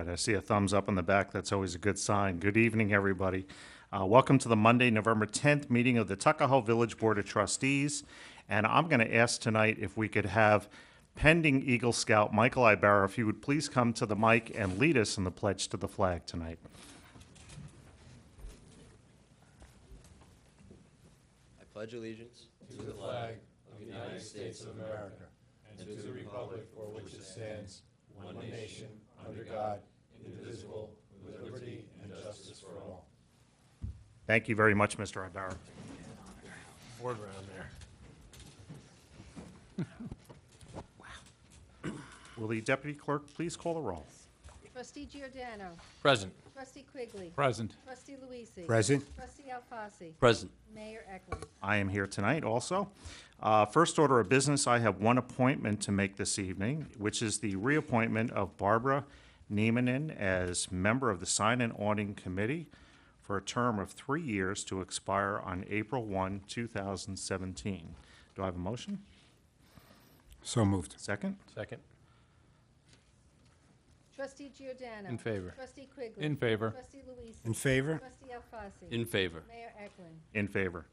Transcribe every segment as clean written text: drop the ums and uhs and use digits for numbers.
right, I see a thumbs up in the back. That's always a good sign. Good evening, everybody. Welcome to the Monday, November 10th meeting of the Tuckahoe Village Board of Trustees. And I'm going to ask tonight if we could have pending Eagle Scout Michael Ibarra, if he would please come to the mic and lead us in the pledge to the flag tonight. I pledge allegiance to the flag of the United States of America and to the republic for which it stands, one nation, under God, indivisible, with liberty and justice for all. Thank you very much, Mr. Ibarra. Board round there. Will the deputy clerk please call the roll? Trustee Giordano. Present. Trustee Quigley. Present. Trustee Luisi. Present. Trustee Alfasi. Present. Mayor Eklund. I am here tonight also. First order of business, I have one appointment to make this evening, which is the reappointment of Barbara Niemanen as member of the Sign and Awning Committee for a term of 3 years to expire on April 1, 2017. Do I have a motion? So moved. Second? Second. Trustee Giordano. In favor. Trustee Quigley. In favor. Trustee Luisi. In favor? Trustee Alfasi. In favor. Mayor Eklund. In favor.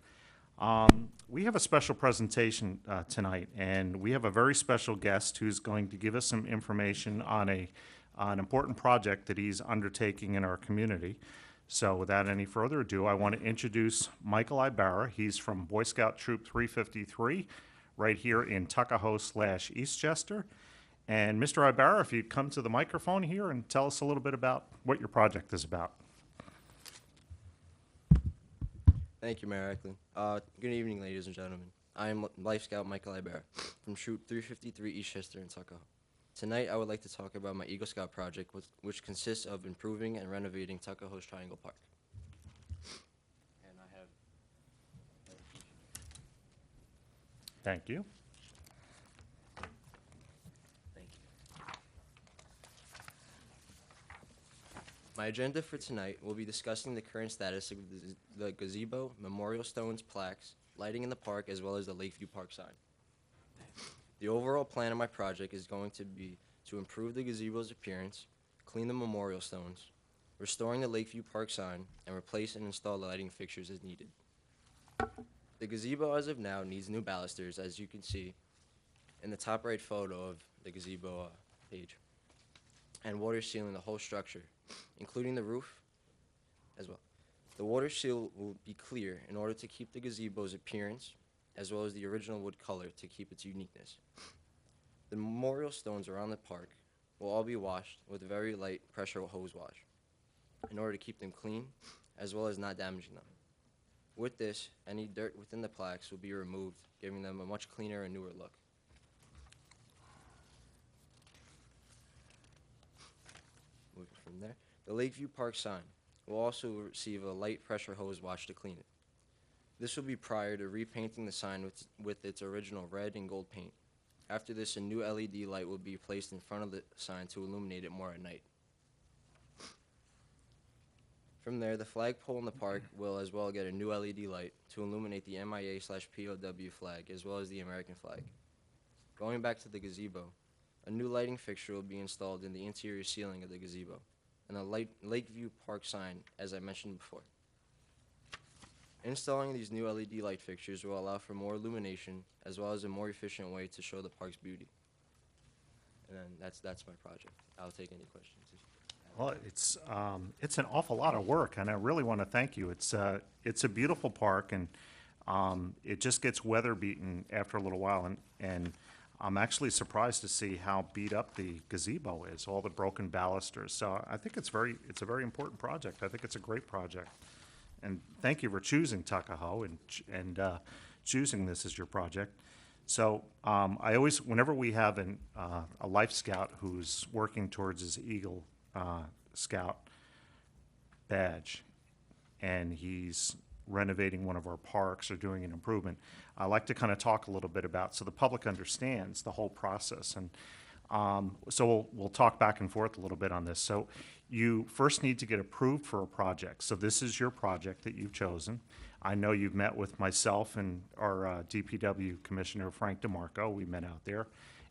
We have a special presentation tonight, and we have a very special guest who's going to give us some information on an important project that he's undertaking in our community. So without any further ado, I want to introduce Michael Ibarra. He's from Boy Scout Troop 353, right here in Tuckahoe/Eastchester. And Mr. Ibarra, if you'd come to the microphone here and tell us a little bit about what your project is about. Thank you, Mayor Eklund. Good evening, ladies and gentlemen. I am Life Scout Michael Ibarra from Troop 353 Eastchester in Tuckahoe. Tonight, I would like to talk about my Eagle Scout project, which consists of improving and renovating Tuckahoe's Triangle Park. And I have... Thank you. Thank you. My agenda for tonight will be discussing the current status of the gazebo, memorial stones, plaques, lighting in the park, as well as the Lakeview Park sign. The overall plan of my project is going to be to improve the gazebo's appearance, clean the memorial stones, restoring the Lakeview Park sign, and replace and install the lighting fixtures as needed. The gazebo as of now needs new balusters, as you can see in the top right photo of the gazebo page, and water sealing the whole structure, including the roof as well. The water seal will be clear in order to keep the gazebo's appearance, as well as the original wood color to keep its uniqueness. The memorial stones around the park will all be washed with a very light pressure hose wash in order to keep them clean, as well as not damaging them. With this, any dirt within the plaques will be removed, giving them a much cleaner and newer look. Moving from there, the Lakeview Park sign will also receive a light pressure hose wash to clean it. This will be prior to repainting the sign with its original red and gold paint. After this, a new LED light will be placed in front of the sign to illuminate it more at night. From there, the flagpole in the park will as well get a new LED light to illuminate the MIA/POW flag, as well as the American flag. Going back to the gazebo, a new lighting fixture will be installed in the interior ceiling of the gazebo, and a Lakeview Park sign, as I mentioned before. Installing these new LED light fixtures will allow for more illumination, as well as a more efficient way to show the park's beauty. And then that's my project. I'll take any questions. Well, it's an awful lot of work, and I really want to thank you. It's a beautiful park, and it just gets weather beaten after a little while, and I'm actually surprised to see how beat up the gazebo is, all the broken balusters. So I think it's a very important project. I think it's a great project. And thank you for choosing Tuckahoe and choosing this as your project. So I always, whenever we have a Life Scout who's working towards his Eagle Scout badge, and he's renovating one of our parks or doing an improvement, I like to kind of talk a little bit about so the public understands the whole process. And so we'll talk back and forth a little bit on this. So you first need to get approved for a project. So this is your project that you've chosen. I know you've met with myself and our DPW Commissioner, Frank DeMarco. We met out there,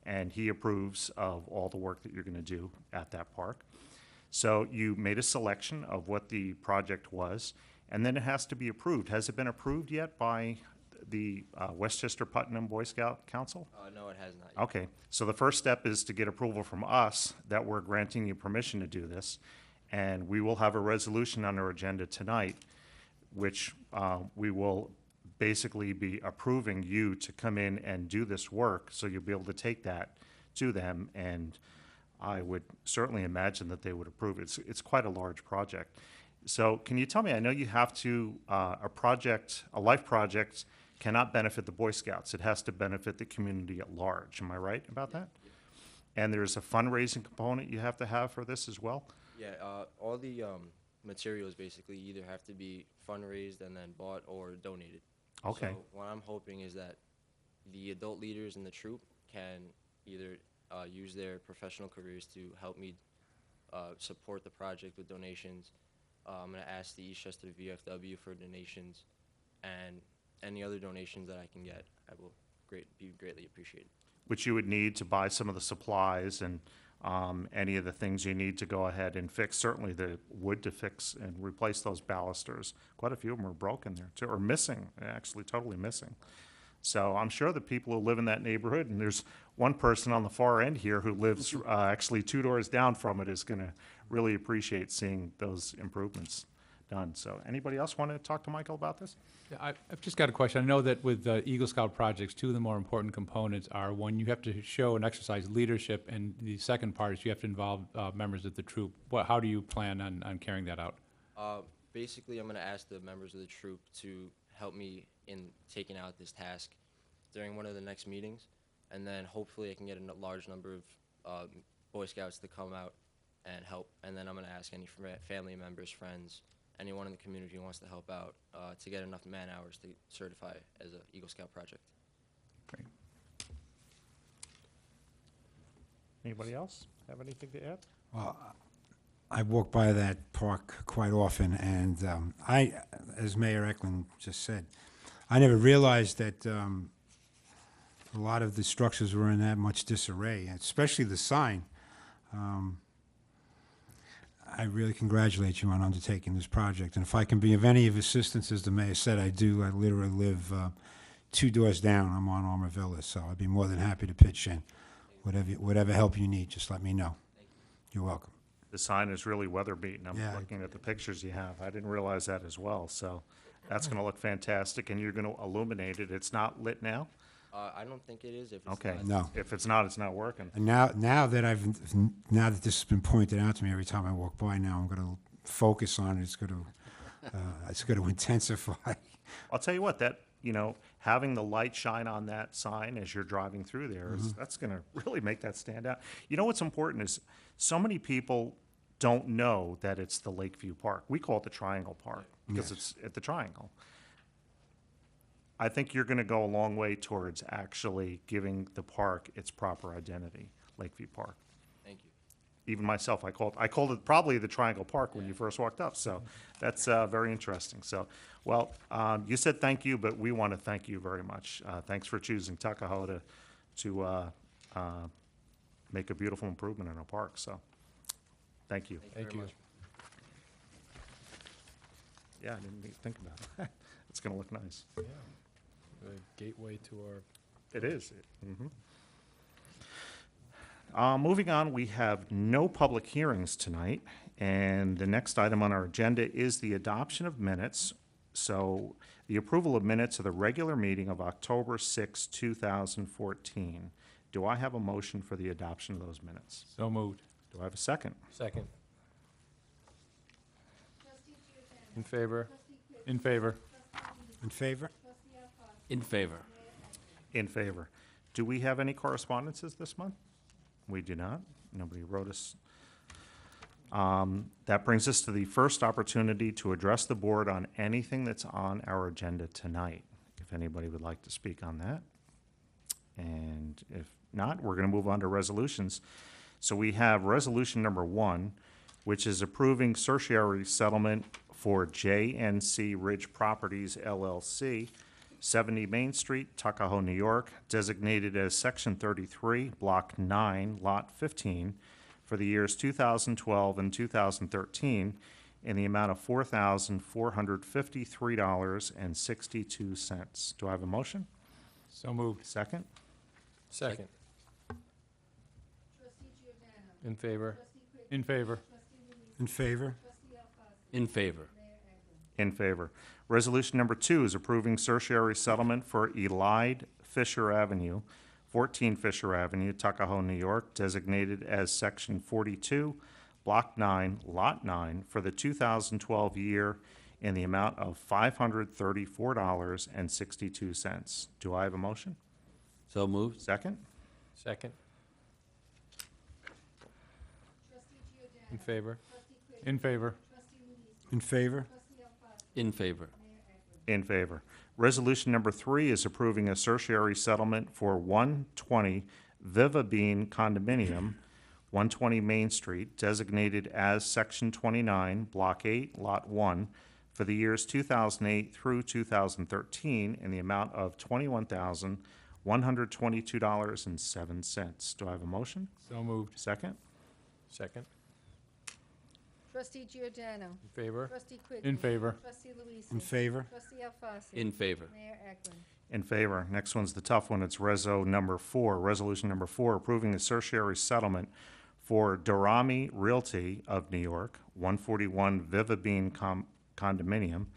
and he approves of all the work that you're going to do at that park. So you made a selection of what the project was, and then it has to be approved. Has it been approved yet by the Westchester Putnam Boy Scout Council? No, it has not yet. Okay, so the first step is to get approval from us that we're granting you permission to do this. And we will have a resolution on our agenda tonight, which we will basically be approving you to come in and do this work. So you'll be able to take that to them, and I would certainly imagine that they would approve it. It's quite a large project. So can you tell me, I know you have to, a life project cannot benefit the Boy Scouts. It has to benefit the community at large. Am I right about that? And there's a fundraising component you have to have for this as well? Yeah, all the materials basically either have to be fundraised and then bought or donated. Okay. So what I'm hoping is that the adult leaders in the troop can either use their professional careers to help me support the project with donations. I'm going to ask the Eastchester VFW for donations, and any other donations that I can get, I will be greatly appreciated. Which you would need to buy some of the supplies and any of the things you need to go ahead and fix. Certainly the wood to fix and replace those balusters. Quite a few of them are broken there too, or missing, actually totally missing. So I'm sure the people who live in that neighborhood, and there's one person on the far end here who lives actually 2 doors down from it, is going to really appreciate seeing those improvements done. So anybody else want to talk to Michael about this? Yeah, I've just got a question. I know that with Eagle Scout projects, two of the more important components are, one, you have to show and exercise leadership, and the second part is you have to involve members of the troop. How do you plan on carrying that out? Basically, I'm going to ask the members of the troop to help me in taking out this task during one of the next meetings, and then hopefully I can get a large number of Boy Scouts to come out and help, and then I'm going to ask any family members, friends, anyone in the community who wants to help out to get enough man hours to certify as an Eagle Scout project. Great. Anybody else have anything to add? Well, I walk by that park quite often, and as Mayor Eklund just said, I never realized that a lot of the structures were in that much disarray, especially the sign. I really congratulate you on undertaking this project, and if I can be of any of assistance, as the mayor said, I do. I literally live 2 doors down. I'm on Armour Villas, so I'd be more than happy to pitch in. Whatever help you need, just let me know. You're welcome. The sign is really weather beaten. I'm Yeah. looking at the pictures you have. I didn't realize that as well. So that's going to look fantastic, and you're going to illuminate it. It's not lit now? I don't think it is. If it's Okay. not, No. If it's not working. And now that this has been pointed out to me every time I walk by, now I'm going to focus on it. It's going to intensify. I'll tell you what, having the light shine on that sign as you're driving through there, that's going to really make that stand out. You know what's important is so many people don't know that it's the Lakeview Park. We call it the Triangle Park because it's at the Triangle. I think you're going to go a long way towards actually giving the park its proper identity, Lakeview Park. thank you. Even myself, I called it probably the Triangle Park when you first walked up. So that's very interesting. So, well, you said thank you, but we want to thank you very much. Thanks for choosing Tuckahoe to make a beautiful improvement in our park. So, thank you. Thank you very much. Yeah, I didn't even think about it. It's going to look nice. The gateway to our. It is. Moving on, we have no public hearings tonight, and the next item on our agenda is the adoption of minutes. So the approval of minutes of the regular meeting of October 6, 2014. Do I have a motion for the adoption of those minutes? So moved. Do I have a second? Second. Trustee Giordano. In favor? Trustee Quigley. In favor. Trustee Giese. In favor? Trustee Alfasi. In favor. Mayor Eklund. In favor. Do we have any correspondences this month? We do not. Nobody wrote us. That brings us to the first opportunity to address the board on anything that's on our agenda tonight. If anybody would like to speak on that. And if not, we're going to move on to resolutions. So we have resolution number 1, which is approving certiorari settlement for JNC Ridge Properties LLC, 70 Main Street, Tuckahoe, New York, designated as Section 33, Block 9, Lot 15, for the years 2012 and 2013 in the amount of $4,453.62. Do I have a motion? So moved. Second? Second. Trustee Giordano. In favor. Trustee Quigley. In favor. Trustee Luise. In favor? Trustee Alfasi. In favor. Mayor Eklund. In favor. Resolution number 2 is approving certiorari settlement for Elide Fisher Avenue, 14 Fisher Avenue, Tuckahoe, New York, designated as Section 42, Block 9, Lot 9, for the 2012 year in the amount of $534.62. Do I have a motion? So moved. Second? Second. Trustee Giordano. In favor. Trustee Quigley. In favor. Trustee Luise. In favor? Trustee Alfasi. In favor. Mayor Eklund. In favor. Resolution number 3 is approving a certiorari settlement for 120 Viva Bean Condominium, 120 Main Street, designated as Section 29, Block 8, Lot 1, for the years 2008 through 2013 in the amount of $21,122.07. Do I have a motion? So moved. Second? Second. Trustee Giordano. In favor. Trustee Quigley. In favor. Trustee Luise. In favor? Trustee Alfasi. In favor. Mayor Eklund. In favor. Next one's the tough one. It's resolution number 4, approving the certiorari settlement for Dorami Realty of New York, 141 Viva Bean Condominium,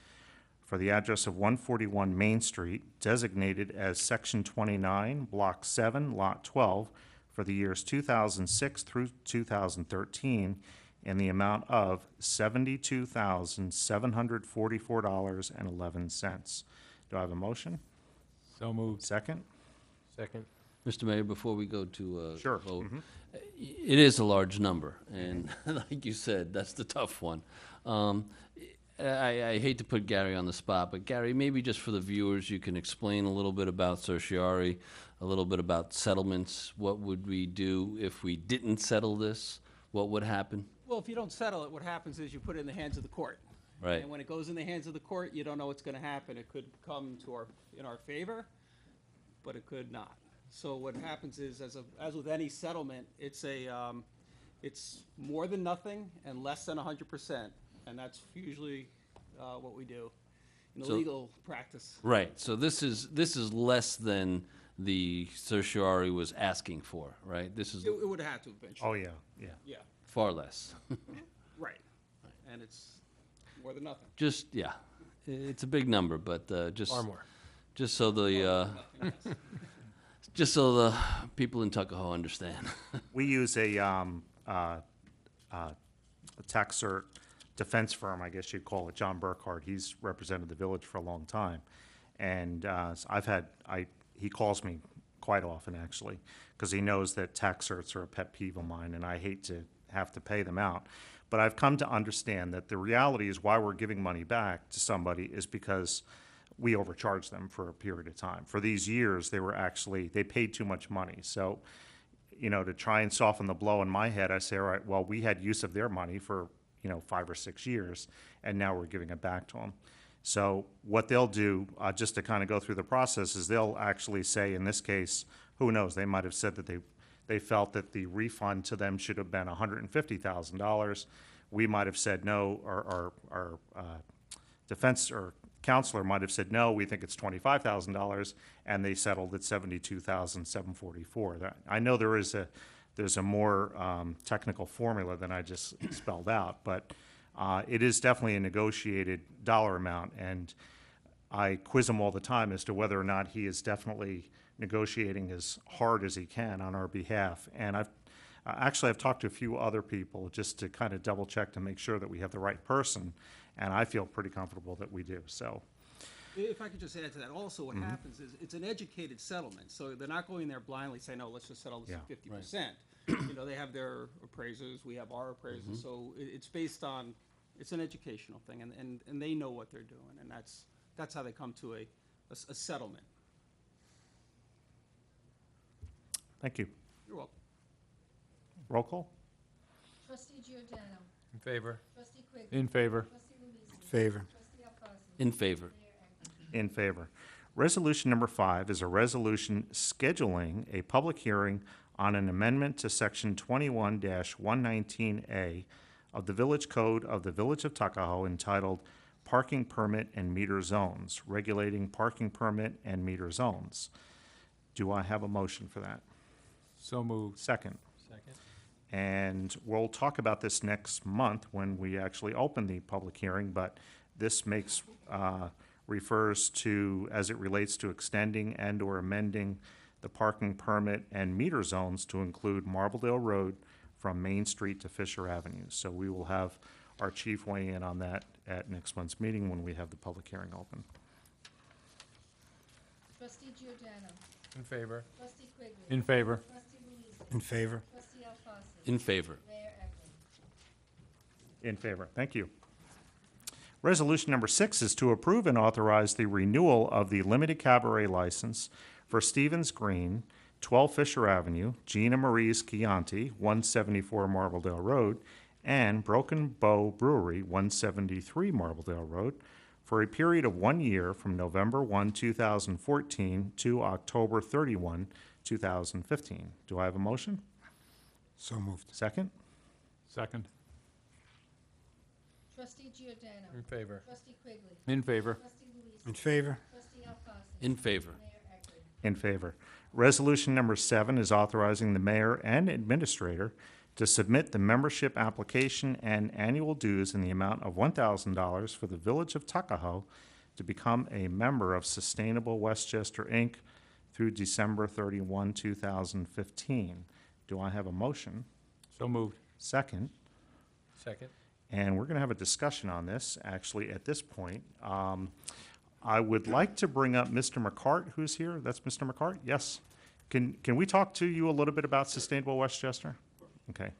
for the address of 141 Main Street, designated as Section 29, Block 7, Lot 12, for the years 2006 through 2013, in the amount of $72,744.11. Do I have a motion? So moved. Second? Second. Mr. Mayor, before we go to Sure. vote, it is a large number, and like you said, that's the tough one. I hate to put Gary on the spot, but Gary, maybe just for the viewers, you can explain a little bit about certiorari, a little bit about settlements. What would we do if we didn't settle this? What would happen? Well, if you don't settle it, what happens is you put it in the hands of the court. Right. And when it goes in the hands of the court, you don't know what's gonna happen. It could come in our favor, but it could not. So what happens is, as with any settlement, it's more than nothing and less than 100%. And that's usually, what we do in the So- legal practice. Right, so this is less than the certiorari was asking for, right? This is It would have had to eventually. Oh, yeah, yeah. Yeah, far less. right. And it's more than nothing. Just, yeah, it's a big number, but just. Far more. Just so the, just so the people in Tuckahoe understand. We use a tax cert defense firm, I guess you'd call it, John Burkhardt. He's represented the village for a long time. And he calls me quite often, actually, because he knows that tax certs are a pet peeve of mine, and I hate to have to pay them out. But I've come to understand that the reality is why we're giving money back to somebody is because we overcharged them for a period of time. For these years, they paid too much money. So, to try and soften the blow in my head, I say, all right, well, we had use of their money for, 5 or 6 years, and now we're giving it back to them. So what they'll do, just to kind of go through the process, is they'll actually say, in this case, who knows, they might have said that they felt that the refund to them should have been $150,000. We might have said no, or our defense or counselor might have said no, we think it's $25,000, and they settled at $72,744. I know there's a more technical formula than I just spelled out, but it is definitely a negotiated dollar amount, and I quiz him all the time as to whether or not he is definitely negotiating as hard as he can on our behalf. And I've talked to a few other people just to kind of double check to make sure that we have the right person, and I feel pretty comfortable that we do. So, If I could just add to that, also what happens is it's an educated settlement, so they're not going there blindly saying, no, let's just settle this at Yeah. 50%. They have their appraisers, we have our appraisers, so it's based on, it's an educational thing, and they know what they're doing, and that's how they come to a settlement. thank you. You're welcome. Roll call? Trustee Giordano. In favor. Trustee Quigley. In favor. Trustee Luise. Favor. Trustee Alfasi. In favor. Mayor Eklund. In favor. Resolution number 5 is a resolution scheduling a public hearing on an amendment to Section 21-119A of the Village Code of the Village of Tuckahoe entitled Parking Permit and Meter Zones, regulating parking permit and meter zones. Do I have a motion for that? So moved. Second. Second. And we'll talk about this next month when we actually open the public hearing, but this refers to, as it relates to extending and/or amending the parking permit and meter zones to include Marbledale Road from Main Street to Fisher Avenue. So we will have our chief weigh in on that at next month's meeting when we have the public hearing open. Trustee Giordano. In favor. Trustee Quigley. In favor. Trustee Luise. In favor? Trustee Alfasi. In favor. Mayor Eklund. In favor. Thank you. Resolution number 6 is to approve and authorize the renewal of the limited cabaret license for Stevens Green, 12 Fisher Avenue, Gina Marie's Chianti, 174 Marbledale Road, and Broken Bow Brewery, 173 Marbledale Road, for a period of 1 year from November 1, 2014 to October 31, 2015. Do I have a motion? So moved. Second? Second. Trustee Giordano. In favor. Trustee Quigley. In favor. Trustee Luise. In favor? Trustee Alfasi. In favor. Mayor Eklund. In favor. Resolution number 7 is authorizing the mayor and administrator to submit the membership application and annual dues in the amount of $1,000 for the Village of Tuckahoe to become a member of Sustainable Westchester, Inc. through December 31, 2015. Do I have a motion? So moved. Second. Second. And we're going to have a discussion on this, actually, at this point. I would like to bring up Mr. McCart, who's here. That's Mr. McCart? Yes. Can we talk to you a little bit about Sustainable Westchester? Okay.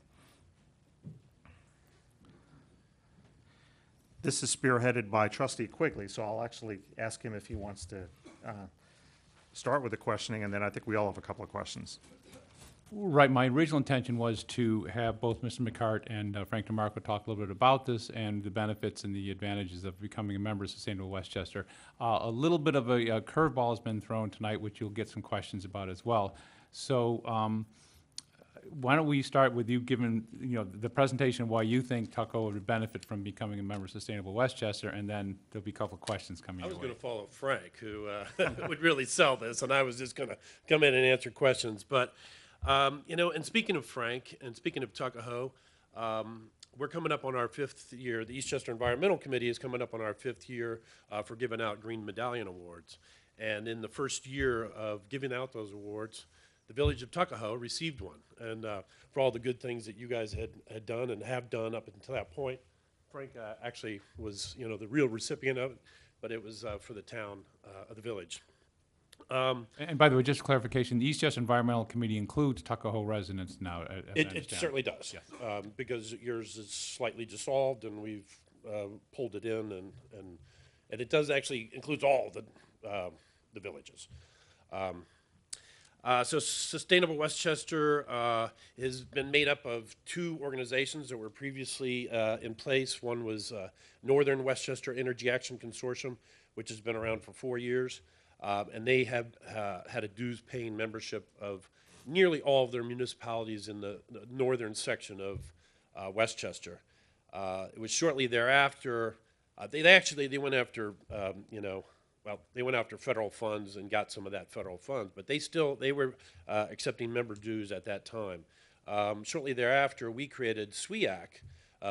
This is spearheaded by Trustee Quigley, so I'll actually ask him if he wants to start with the questioning, and then I think we all have a couple of questions. Right, my original intention was to have both Mr. McCart and Frank DeMarco talk a little bit about this and the benefits and the advantages of becoming a member of Sustainable Westchester. A little bit of a curveball has been thrown tonight, which you'll get some questions about as well. So why don't we start with you giving the presentation of why you think Tuckahoe would benefit from becoming a member of Sustainable Westchester, and then there's a couple of questions coming I your was way. going to follow Frank, who would really sell this, and I was just going to come in and answer questions. But, and speaking of Frank, and speaking of Tuckahoe, we're coming up on our 5th year. The Eastchester Environmental Committee is coming up on our 5th year for giving out Green Medallion Awards. And in the first year of giving out those awards, the Village of Tuckahoe received one. And for all the good things that you guys had done and have done up until that point, Frank actually was, the real recipient of it, but it was for the town of the village. And by the way, just clarification, the Eastchester Environmental Committee includes Tuckahoe residents now, as I It understand. certainly does, because yours is slightly dissolved, and we've pulled it in, and it does actually includes all the villages. So Sustainable Westchester has been made up of 2 organizations that were previously in place. One was Northern Westchester Energy Action Consortium, which has been around for 4 years. And they have had a dues-paying membership of nearly all of their municipalities in the northern section of Westchester. It was shortly thereafter, they went after, they went after federal funds and got some of that federal funds, but they were accepting member dues at that time. Shortly thereafter, we created SWEAC,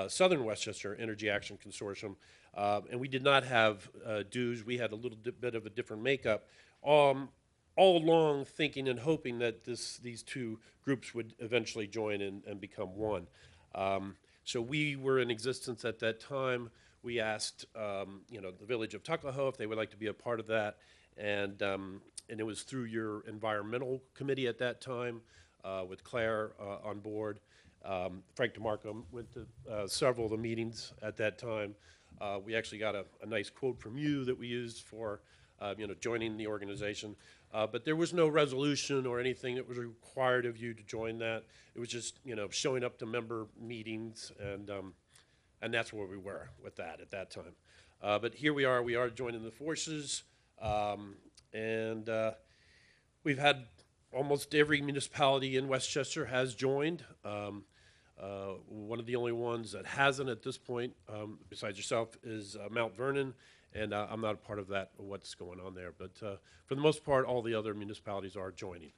Southern Westchester Energy Action Consortium, and we did not have dues. We had a little bit of a different makeup, all along thinking and hoping that these 2 groups would eventually join and become one. So we were in existence at that time. We asked, the Village of Tuckahoe if they would like to be a part of that, and it was through your environmental committee at that time, with Claire on board. Frank DeMarco went to several of the meetings at that time. We actually got a nice quote from you that we used for, joining the organization. But there was no resolution or anything that was required of you to join that. It was just, showing up to member meetings, and that's where we were with that at that time. But here we are joining the forces, and we've had almost every municipality in Westchester has joined. One of the only ones that hasn't at this point, besides yourself, is Mount Vernon, and I'm not a part of that, what's going on there. But for the most part, all the other municipalities are joining.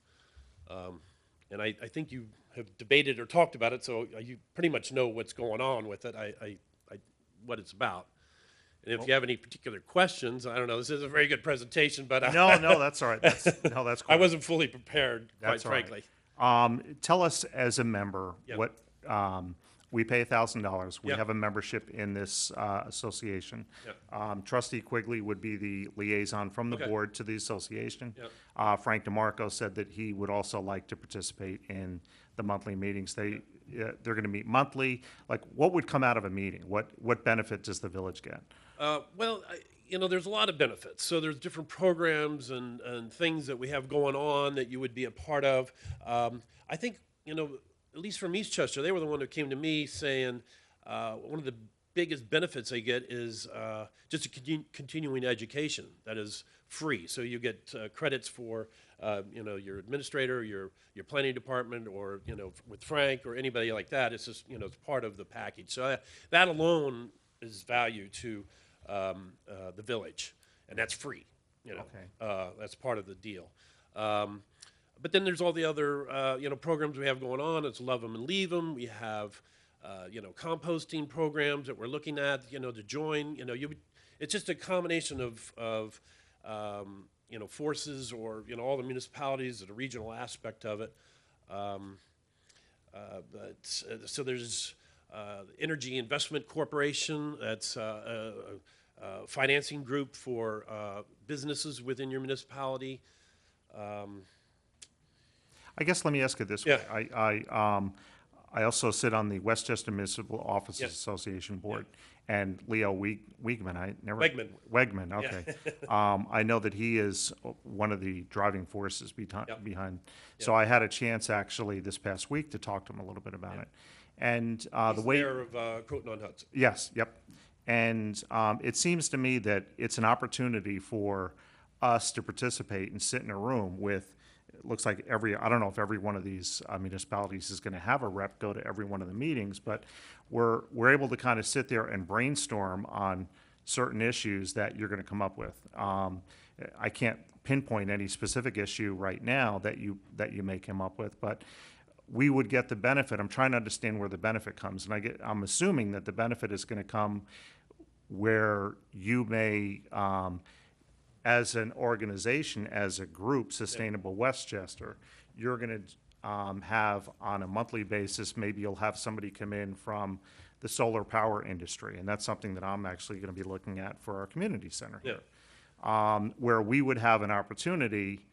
And I think you have debated or talked about it, so you pretty much know what's going on with it, what it's about. And if you have any particular questions, I don't know, this is a very good presentation, but No, that's all right. That's I cool. wasn't fully prepared, quite That's all right. frankly. Tell us as a member Yeah. what, we pay $1,000. We Yeah. have a membership in this association. Yeah. Trustee Quigley would be the liaison from the Okay. board to the association. Yeah. Frank DeMarco said that he would also like to participate in the monthly meetings. They're going to meet monthly. Like, what would come out of a meeting? What benefit does the village get? Well, there's a lot of benefits. So there's different programs and things that we have going on that you would be a part of. I think, at least from Eastchester, they were the one who came to me saying one of the biggest benefits they get is just a continuing education that is free. So you get credits for, your administrator, your planning department, or, with Frank or anybody like that. It's just, it's part of the package. So that alone is value to the village, and that's free. Okay. That's part of the deal. But then there's all the other programs we have going on. It's Love 'em and Leave 'em. We have composting programs that we're looking at. To join. It's just a combination of forces, or all the municipalities, the regional aspect of it. So there's Energy Investment Corporation. That's financing group for businesses within your municipality. I guess let me ask it this way. I also sit on the Westchester Municipal Officers Yes. Association board, and Leo Wiegman, Wegman. Okay. I know that he is one of the driving forces Yep. behind. So I had a chance actually this past week to talk to him a little bit about it, and the He's way. mayor of Croton-on-Hudson. Yes, yep. And it seems to me that it's an opportunity for us to participate and sit in a room with, it looks like I don't know if every one of these municipalities is going to have a rep go to every one of the meetings, but we're able to kind of sit there and brainstorm on certain issues that you're going to come up with. I can't pinpoint any specific issue right now that you may come up with, but we would get the benefit. I'm trying to understand where the benefit comes, and I'm assuming that the benefit is going to come where you may, as an organization, as a group, Sustainable Westchester, you're going to have on a monthly basis, maybe you'll have somebody come in from the solar power industry, and that's something that I'm actually going to be looking at for our community center here, where we would have an opportunity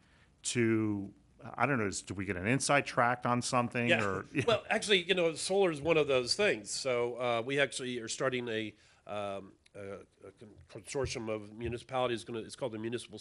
to, I don't know, do we get an inside track on something? Yeah. Or, Well, actually, solar is one of those things. So we actually are starting a consortium of municipalities. It's called the Municipal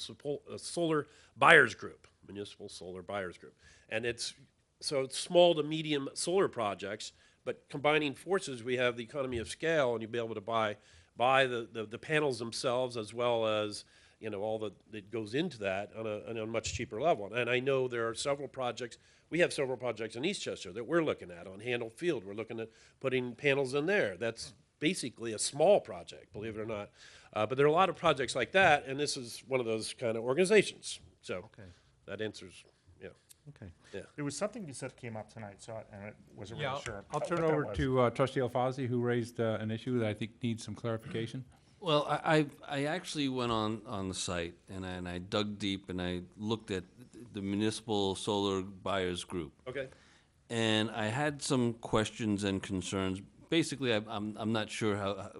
Solar Buyers Group. Municipal Solar Buyers Group, and it's small to medium solar projects. But combining forces, we have the economy of scale, and you'll be able to buy the panels themselves, as well as all that goes into that on a much cheaper level. And I know there are several projects. We have several projects in Eastchester that we're looking at. On Handle Field, we're looking at putting panels in there. That's basically a small project, believe it or not. But there are a lot of projects like that, and this is one of those kind of organizations. So that answers, okay. Yeah. There was something you said came up tonight, and I wasn't Yeah, really sure. I'll turn what that over was. to trustee Alfasi, who raised an issue that I think needs some clarification. Well, I actually went on the site, and I dug deep, and I looked at the Municipal Solar Buyers Group. Okay. And I had some questions and concerns. Basically, I'm not sure how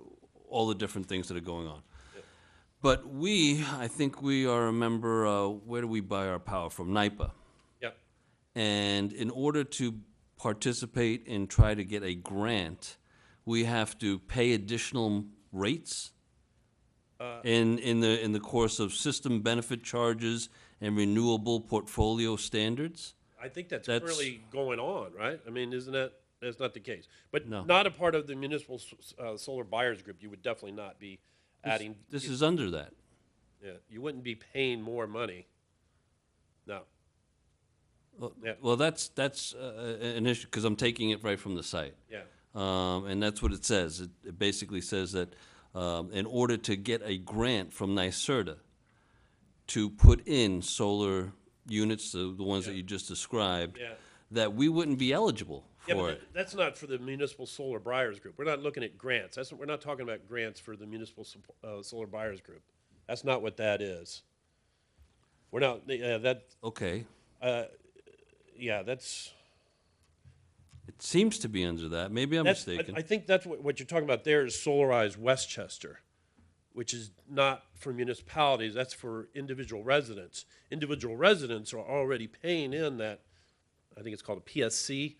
all the different things that are going on. But I think we are a member, where do we buy our power from? NIPA. Yep. And in order to participate and try to get a grant, we have to pay additional rates in the course of system benefit charges and renewable portfolio standards. I think that's That's- currently going on, right? I mean, that's not the case. But No. not a part of the Municipal Solar Buyers Group. You would definitely not be adding. This is under that. Yeah, you wouldn't be paying more money. No. Yeah. Well, that's an issue, because I'm taking it right from the site. Yeah. And that's what it says. It basically says that in order to get a grant from NYSERDA to put in solar units, the ones that Yeah. you just described, Yeah. that we wouldn't be eligible Yeah, for but it. that's not for the municipal solar buyers group. We're not looking at grants. We're not talking about grants for the municipal solar buyers group. That's not what that is. We're not, Okay. yeah, that's. It seems to be under that. Maybe I'm mistaken. I think that's what you're talking about there is Solarize Westchester, which is not for municipalities, that's for individual residents. Individual residents are already paying in that, I think it's called a PSC,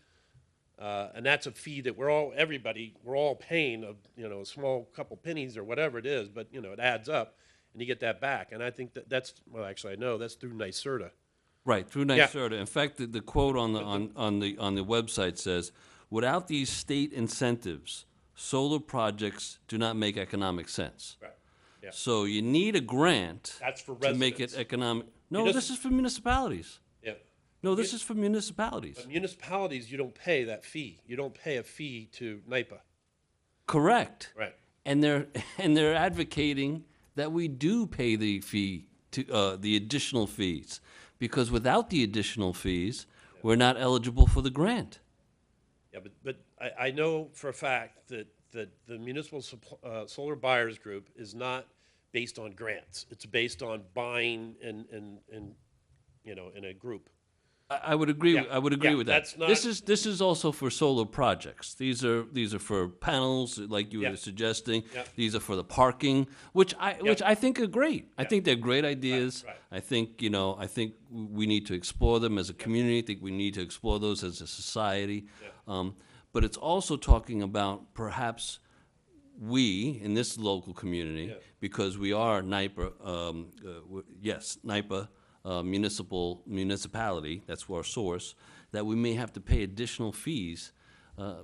and that's a fee that we're all paying a small couple pennies or whatever it is, but, it adds up, and you get that back. And I think well, actually, I know, that's through NYSERDA. Right, through Yeah. NYSERDA. In fact, the quote on the website says, "Without these state incentives, solar projects do not make economic sense." Right, yeah. So you need a grant That's for to make it residents. economic. No, Munis- this is for municipalities. Yeah. No, this is for municipalities. But municipalities, you don't pay that fee. You don't pay a fee to NYPA. Correct. Right. And they're advocating that we do pay the fee to the additional fees, because without the additional fees, we're not eligible for the grant. Yeah, but I know for a fact that the municipal solar buyers group is not based on grants. It's based on buying in a group. I would agree. Yeah, I would agree yeah, with that. that's not- This is also for solar projects. These are for panels, like you Yeah. were suggesting. Yeah. These are for the parking, which I think are great. I think they're great ideas. right. I think we need to explore them as a community. I think we need to explore those as a society. Yeah. But it's also talking about perhaps we in this local community, Yeah. because we are NYPA. NYPA. Municipality, that's our source, that we may have to pay additional fees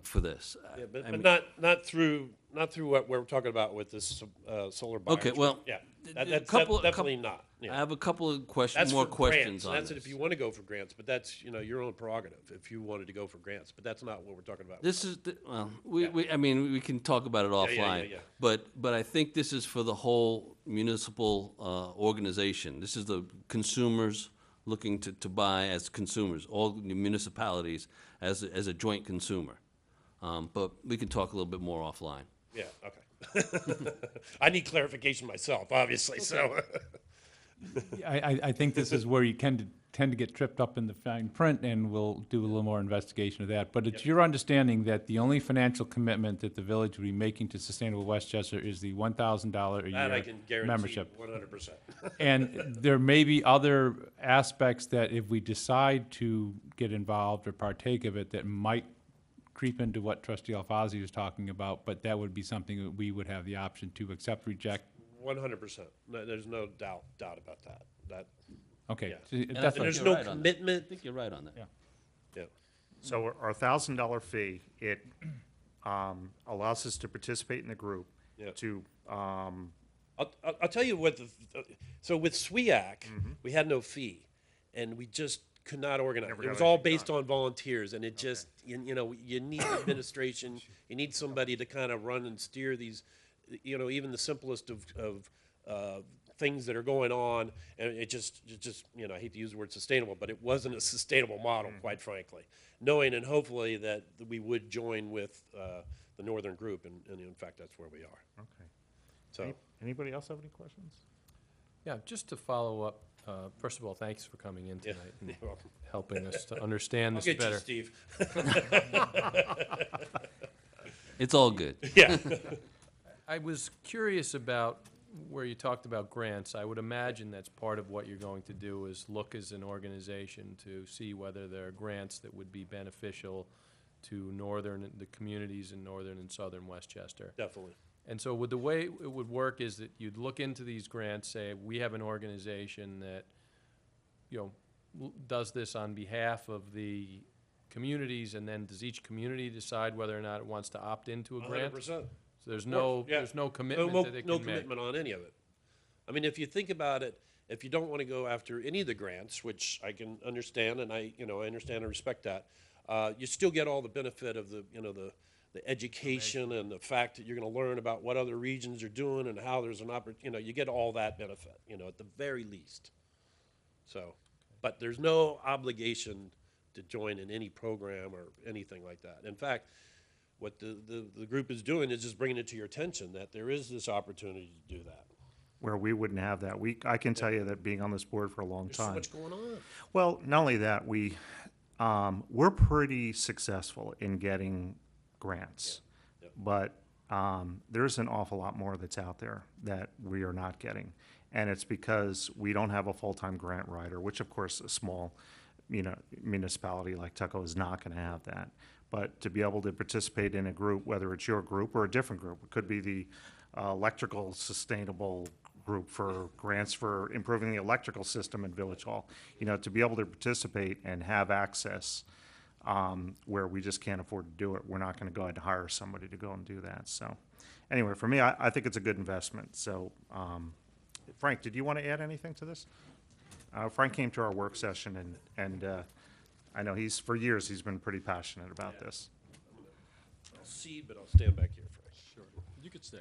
for this. Yeah, but I mean- not through what we're talking about with this solar buyers. Okay, group. well, Yeah, a that's couple- definitely not. I Yeah. have a couple of That's more for questions grants. on That's this. it if you want to go for grants, but that's, your own prerogative if you wanted to go for grants, but that's not what we're talking about. This is, Yeah. we can talk about it Yeah, yeah, offline. yeah. But I think this is for the whole municipal organization. This is the consumers looking to buy as consumers, all the municipalities as a joint consumer. But we can talk a little bit more offline. Yeah, okay. I need clarification myself, obviously, so. I think this is where you tend to get tripped up in the fine print, and we'll do a little more investigation of that. But it's your understanding that the only financial commitment that the village would be making to Sustainable Westchester is the $1,000 a That I uh, year can guarantee membership. 100%. And there may be other aspects that if we decide to get involved or partake of it, that might creep into what Trustee Alfasi was talking about, but that would be something that we would have the option to accept, reject. 100%. No, there's no doubt about that. Okay, Yeah. so And I that's think There's you're no right on that. commitment. I think you're right on that. Yeah. Yeah. So our $1,000 fee, it allows us to participate in the group, Yeah. to, I'll tell you what, so with SWIAC, we had no fee, and we just could not organize. Never It got was all anything based done. on volunteers, and it just, you need administration, you need somebody to kind of run and steer these, even the simplest of things that are going on, and it just, I hate to use the word sustainable, but it wasn't a sustainable model, quite frankly. Knowing and hopefully that we would join with the Northern Group, and in fact, that's where we are. okay. So, Anybody else have any questions? Yeah, just to follow up, first of all, thanks for coming in yeah. tonight and You're welcome. helping us to understand I'll this get you, better. Steve. It's all good. Yeah. I was curious about where you talked about grants. I would imagine that's part of what you're going to do is look as an organization to see whether there are grants that would be beneficial to the communities in northern and southern Westchester. Definitely. And so the way it would work is that you'd look into these grants, say, we have an organization that, does this on behalf of the communities, and then does each community decide whether or not it wants to opt into a grant? 100%. So there's Of course, yeah. there's no commitment that it No can make. commitment on any of it. I mean, if you think about it, If you don't want to go after any of the grants, which I can understand, and I understand and respect that, you still get all the benefit of the education and the fact that you're going to learn about what other regions are doing and how there's an opportunity, you get all that benefit, at the very least. So, but there's no obligation to join in any program or anything like that. In fact, what the group is doing is just bringing it to your attention that there is this opportunity to do that. Where we wouldn't have that. I can tell you that being on this board for a long There's so time. much going on. Well, not only that, we're pretty successful in getting grants, Yeah. but there's an awful lot more that's out there that we are not getting, and it's because we don't have a full-time grant writer, which of course a small, municipality like Tuckahoe is not going to have that. But to be able to participate in a group, whether it's your group or a different group, it could be the electrical sustainable group for grants for improving the electrical system in Village Hall, to be able to participate and have access where we just can't afford to do it. We're not going to go ahead and hire somebody to go and do that. So anyway, for me, I think it's a good investment. So Frank, did you want to add anything to this? Frank came to our work session, and I know for years he's been pretty passionate about this. I'll cede, but I'll stand back here first. Sure, you could stay.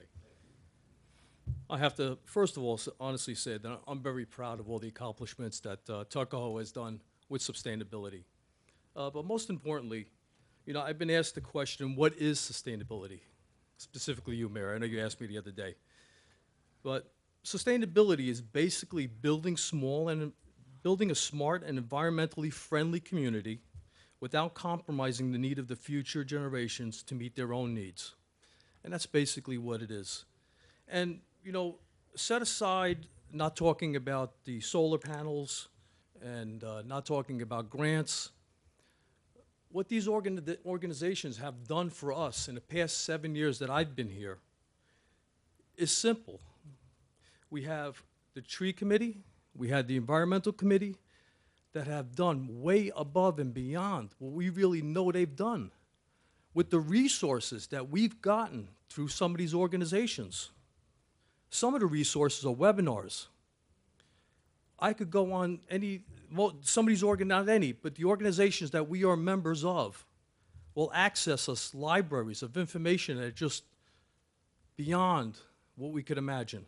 I have to, first of all, honestly say that I'm very proud of all the accomplishments that Tuckahoe has done with sustainability. But most importantly, I've been asked the question, what is sustainability? Specifically you, Mayor. I know you asked me the other day. But sustainability is basically building a smart and environmentally friendly community without compromising the need of the future generations to meet their own needs. And that's basically what it is. And, set aside not talking about the solar panels and not talking about grants, what these organizations have done for us in the past 7 years that I've been here is simple. We have the tree committee, we had the environmental committee that have done way above and beyond what we really know they've done with the resources that we've gotten through some of these organizations. Some of the resources are webinars. I could go on some of these not any, but the organizations that we are members of will access us libraries of information that are just beyond what we could imagine.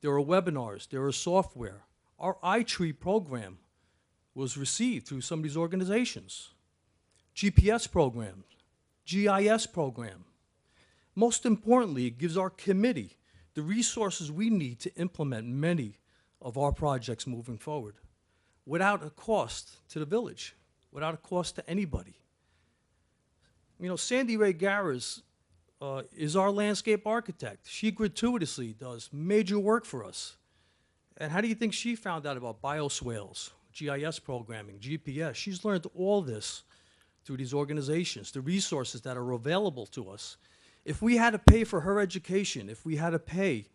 There are webinars, there are software. Our iTree program was received through some of these organizations. GPS programs, GIS program. Most importantly, it gives our committee the resources we need to implement many of our projects moving forward without a cost to the village, without a cost to anybody. Sandy Ray Garris is our landscape architect. She gratuitously does major work for us. And how do you think she found out about bioswales, GIS programming, GPS? She's learned all this through these organizations, the resources that are available to us. If we had to pay for her education, if we had to pay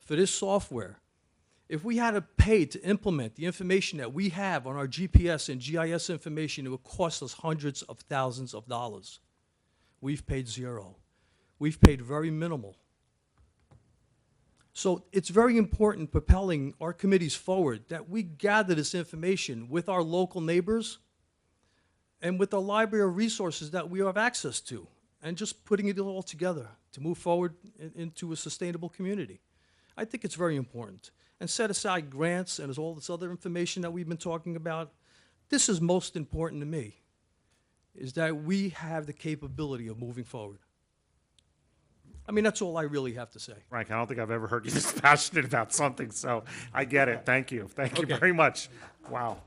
for this software, if we had to pay to implement the information that we have on our GPS and GIS information, it would cost us hundreds of thousands of dollars. We've paid zero. We've paid very minimal. So it's very important propelling our committees forward that we gather this information with our local neighbors and with the library of resources that we have access to, and just putting it all together to move forward into a sustainable community. I think it's very important. And set aside grants and all this other information that we've been talking about, this is most important to me, is that we have the capability of moving forward. I mean, that's all I really have to say. Frank, I don't think I've ever heard you this passionate about something, so I get it. Thank you. Thank you very much. Wow.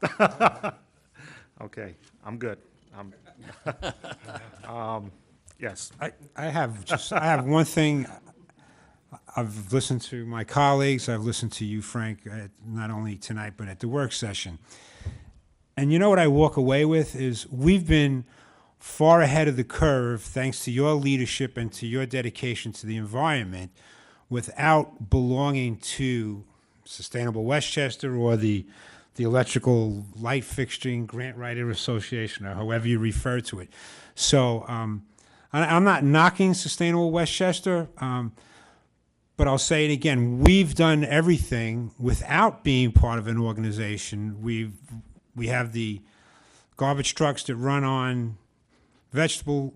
Okay, I'm good. Yes. I have one thing. I've listened to my colleagues. I've listened to you, Frank, not only tonight, but at the work session. And you know what I walk away with is we've been far ahead of the curve thanks to your leadership and to your dedication to the environment without belonging to Sustainable Westchester or the Electrical Light Fixturing Grant Writer Association, or however you refer to it. So I'm not knocking Sustainable Westchester, but I'll say it again, we've done everything without being part of an organization. We have the garbage trucks that run on vegetable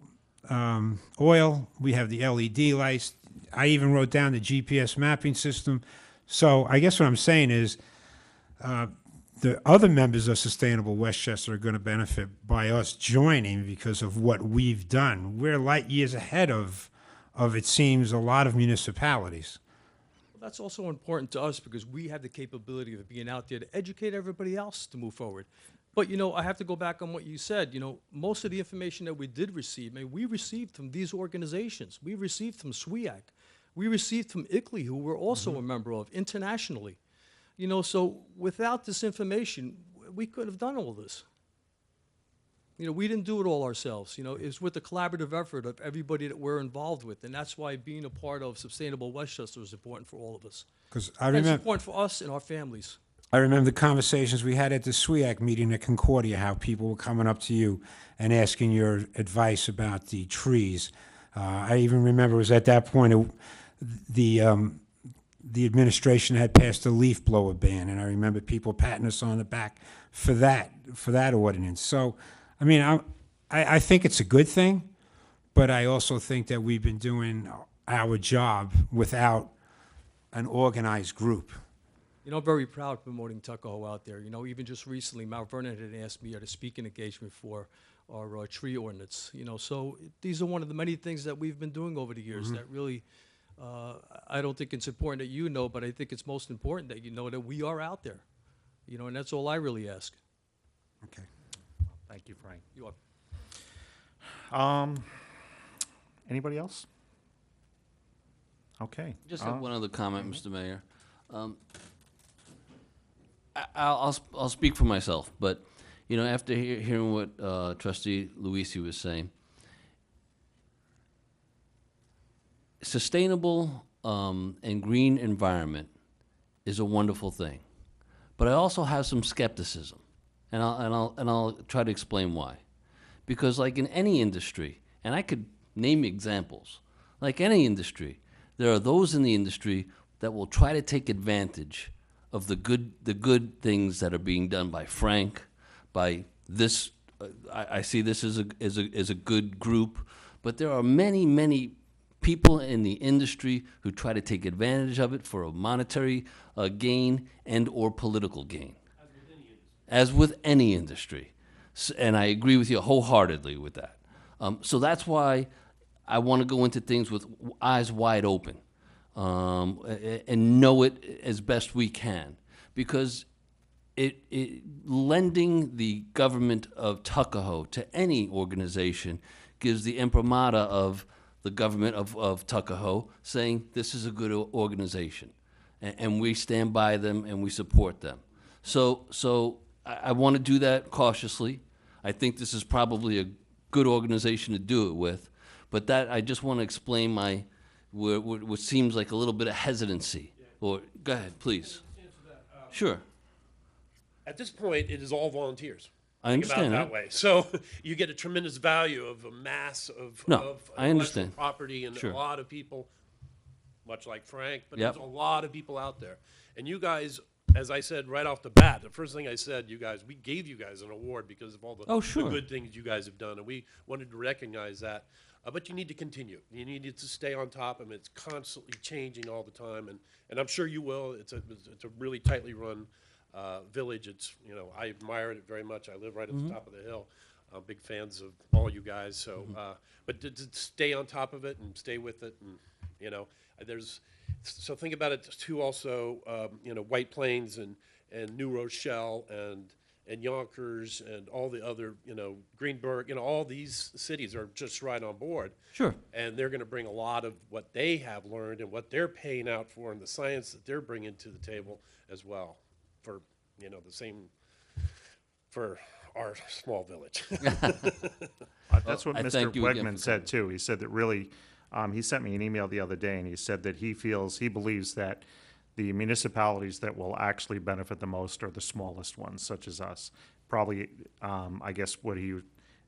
oil. We have the LED lights. I even wrote down the GPS mapping system. So I guess what I'm saying is the other members of Sustainable Westchester are going to benefit by us joining because of what we've done. We're light years ahead of it seems, a lot of municipalities. That's also important to us because we have the capability of being out there to educate everybody else to move forward. But, you know, I have to go back on what you said. You know, most of the information that we did receive, I mean, we received from these organizations. We received from SWEAC. We received from ICLEI, who we're also a member of internationally. You know, so without this information, we couldn't have done all this. You know, we didn't do it all ourselves. You know, it's with the collaborative effort of everybody that we're involved with. And that's why being a part of Sustainable Westchester is important for all of us. Because I And it's remember, important for us and our families. I remember the conversations we had at the SWEAC meeting at Concordia, how people were coming up to you and asking your advice about the trees. I even remember it was at that point the administration had passed a leaf blower ban, and I remember people patting us on the back for that ordinance. So, I mean, I think it's a good thing, but I also think that we've been doing our job without an organized group. You know, I'm very proud of promoting Tuckahoe out there. You know, even just recently, Mount Vernon had asked me at a speaking engagement for our tree ordinance. You know, so these are one of the many things that we've been doing over the years that really, I don't think it's important that you know, but I think it's most important that you know that we are out there. You know, and that's all I really ask. Okay. Thank you, Frank. You are. Anybody else? Okay. Just have one other comment, Mr. Mayor. I'll speak for myself, but, you know, after hearing what Trustee Luisi was saying, sustainable and green environment is a wonderful thing, but I also have some skepticism, and I'll try to explain why. Because like in any industry, and I could name examples, like any industry, there are those in the industry that will try to take advantage of the good things that are being done by Frank, by this. I see this as a good group, but there are many people in the industry who try to take advantage of it for a monetary gain and or political gain. As with any industry. And I agree with you wholeheartedly with that. So that's why I want to go into things with eyes wide open. And know it as best we can, because lending the government of Tuckahoe to any organization gives the imprimatur of the government of Tuckahoe saying this is a good organization, and we stand by them and we support them. So I want to do that cautiously. I think this is probably a good organization to do it with, but that I just want to explain my what seems like a little bit of hesitancy. Or go ahead, please. Sure. At this point, it is all volunteers. I Think about it understand that that. way. So you get a tremendous value of a mass of, No, of I understand. intellectual property and Sure. a lot of people, much like Frank, but Yep. there's a lot of people out there. And you guys, as I said right off the bat, the first thing I said, you guys, we gave you guys an award because of all the, Oh, sure. the good things you guys have done, and we wanted to recognize that. But you need to continue. You need to stay on top of it. It's constantly changing all the time, and I'm sure you will. It's a really tightly run village. It's, you know, I admire it very much. I live right at the top of the hill. I'm big fans of all you guys. So, but to stay on top of it and stay with it, and you know, so think about it too. Also, you know, White Plains and New Rochelle and Yonkers and all the other, you know, Greenberg, you know, all these cities are just right on board. Sure. And they're going to bring a lot of what they have learned and what they're paying out for and the science that they're bringing to the table as well for, you know, the same, for our small village. That's what I Mr. thank you again Wegman for said too. He said that really, he sent me an email the other day and he said that he believes that the municipalities that will actually benefit the most are the smallest ones, such as us. Probably, I guess what he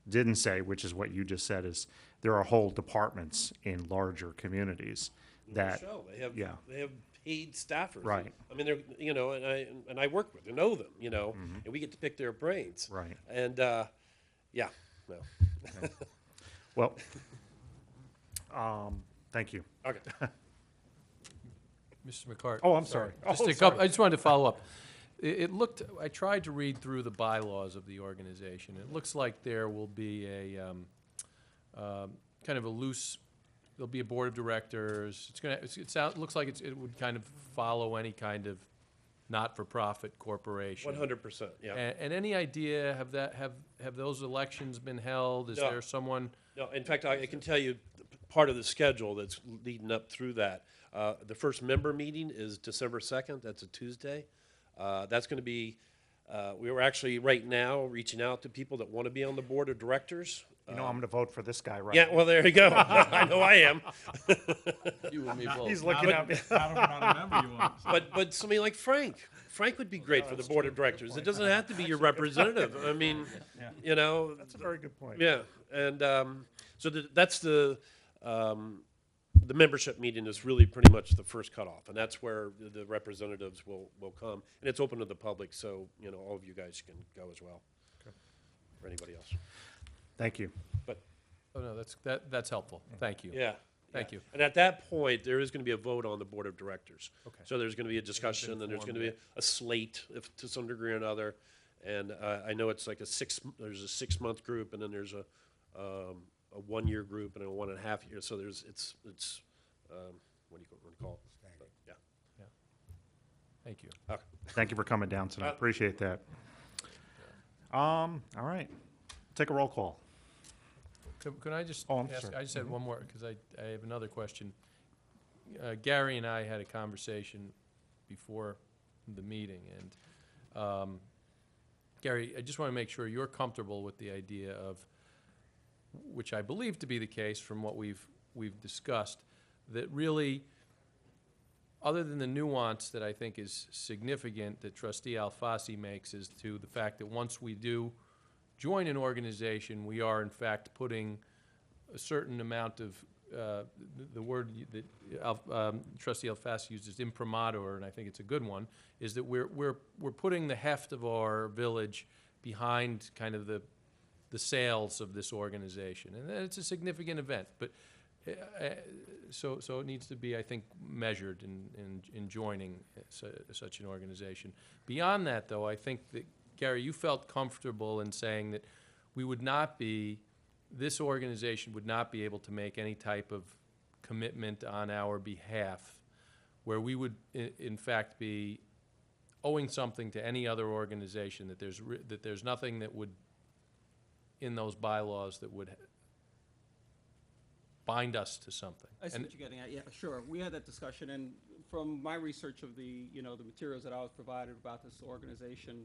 didn't say, which is what you just said, is there are whole departments in larger communities that, Show. yeah. They have paid staffers. Right. I mean, they're, and I work with them, know them, and we get to pick their brains. Right. And, yeah, no. Well, thank you. Okay. Mr. McCarthy. Oh, I'm sorry. Just Oh, a couple, sorry. I just wanted to follow up. It looked, I tried to read through the bylaws of the organization. It looks like there will be a, kind of a loose, there'll be a board of directors. Looks like it would kind of follow any kind of not-for-profit corporation. 100%, yeah. And any idea, have those elections been held? Is No. there someone? No, in fact, I can tell you part of the schedule that's leading up through that. The first member meeting is December 2nd. That's a Tuesday. That's going to be, we were actually right now reaching out to people that want to be on the board of directors. You know, I'm going to vote for this guy right Yeah, well, there you go. I know I am. You and me both. He's looking at me. But somebody like Frank. Frank would be great for the board of directors. It doesn't have to be your representative. I mean, That's a very good point. yeah. And so that's the membership meeting is really pretty much the first cutoff, and that's where the representatives will come. And it's open to the public, so, all of you guys can go as well. Or anybody else. Thank you. But, Oh, no, that's helpful. Thank you. yeah. Thank yeah. you. And at that point, there is going to be a vote on the board of directors. Okay. So there's going to be a discussion, and there's going to be a slate, if to some degree or another. And I know it's like there's a 6-month group, and then there's a 1-year group, and a 1.5 year. So it's what do you want to call it? But, yeah. Thank you. Okay. Thank you for coming down tonight. Appreciate that. All right. Take a roll call. Could I just Oh, I'm ask, sorry. I just had one more, because I have another question. Gary and I had a conversation before the meeting, and Gary, I just want to make sure you're comfortable with the idea of, which I believe to be the case from what we've discussed, that really, other than the nuance that I think is significant that Trustee Alfasi makes as to the fact that once we do join an organization, we are in fact putting a certain amount of, the word that Trustee Alfasi uses, imprimatur, and I think it's a good one, is that we're putting the heft of our village behind kind of the sales of this organization, and it's a significant event. But so it needs to be, I think, measured in joining such an organization. Beyond that, though, I think that, Gary, you felt comfortable in saying that this organization would not be able to make any type of commitment on our behalf, where we would, in fact, be owing something to any other organization, that there's nothing that would, in those bylaws, that would bind us to something. I see what you're getting at, yeah, sure. We had that discussion, and from my research of the materials that I was provided about this organization,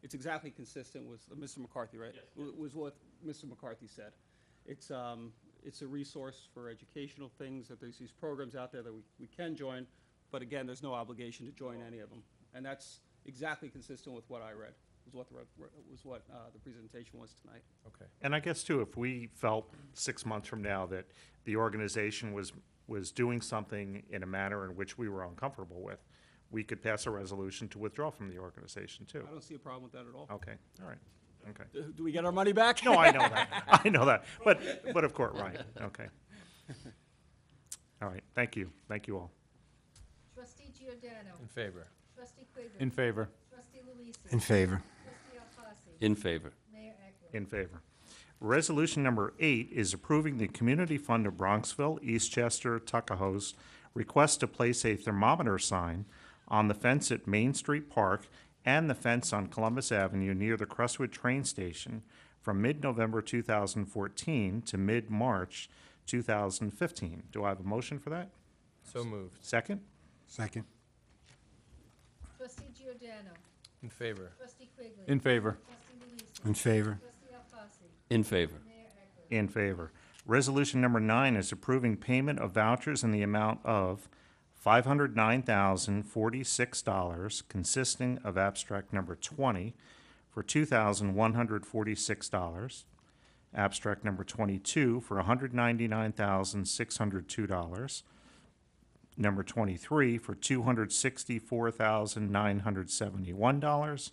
it's exactly consistent with Mr. McCarthy, right? Yes. Was what Mr. McCarthy said. It's a resource for educational things, that there's these programs out there that we can join, but again, there's no obligation to join any of them. And that's exactly consistent with what I read, was what the presentation was tonight. Okay. And I guess, too, if we felt 6 months from now that the organization was doing something in a manner in which we were uncomfortable with, we could pass a resolution to withdraw from the organization, too. I don't see a problem with that at all. Okay, all right, okay. Do we get our money back? No, I know that, I know that, but of course, right, okay. All right, thank you all. Trustee Giordano. In favor. Trustee Quigley. In favor. Trustee Luisi. In favor. Trustee Alfasi. In favor. Mayor Eklund. In favor. Resolution number 8 is approving the Community Fund of Bronxville, Eastchester, Tuckahoe's request to place a thermometer sign on the fence at Main Street Park and the fence on Columbus Avenue near the Crestwood train station from mid-November 2014 to mid-March 2015. Do I have a motion for that? So moved. Second? Second. Trustee Giordano. In favor. Trustee Quigley. In favor. Trustee Luisi. In favor. Trustee Alfasi. In favor. Mayor Eklund. In favor. Resolution number 9 is approving payment of vouchers in the amount of $509,046, consisting of abstract number 20 for $2,146, abstract number 22 for $199,602, Number 23 for $264,971.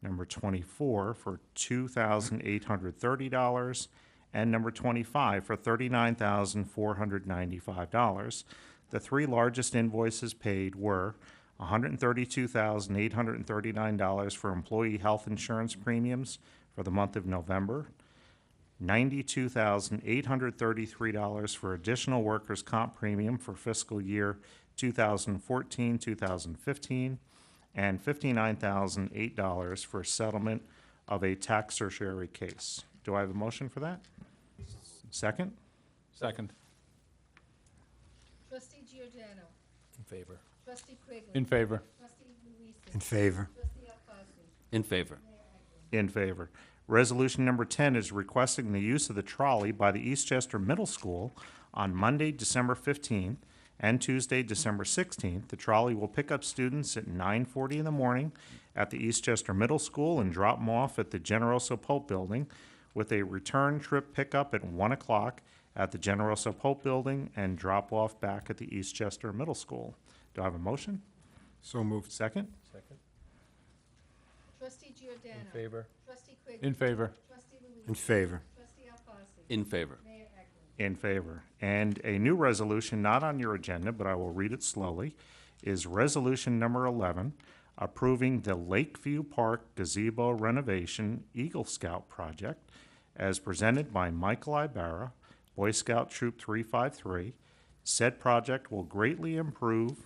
Number 24 for $2,830. And number 25 for $39,495. The three largest invoices paid were $132,839 for employee health insurance premiums for the month of November, $92,833 for additional workers' comp premium for fiscal year 2014-2015, and $59,008 for settlement of a tax certiorari case. Do I have a motion for that? Second? Second. Trustee Giordano. In favor. Trustee Quigley. In favor. Trustee Luise. In favor. Trustee Alfasi. In favor. Mayor Eklund. In favor. Resolution number 10 is requesting the use of the trolley by the Eastchester Middle School on Monday, December 15th, and Tuesday, December 16th. The trolley will pick up students at 9:40 in the morning at the Eastchester Middle School and drop them off at the Generoso Pope Building, with a return trip pickup at 1 o'clock at the Generoso Pope Building and drop off back at the Eastchester Middle School. Do I have a motion? So moved. Second? Second. Trustee Giordano. In favor. Trustee Quigley. In favor. Trustee Luise. In favor. Trustee Alfasi. In favor. Mayor Eklund. In favor. And a new resolution, not on your agenda, but I will read it slowly, is Resolution Number 11, approving the Lakeview Park Gazebo Renovation Eagle Scout Project as presented by Michael Ibarra, Boy Scout Troop 353. Said project will greatly improve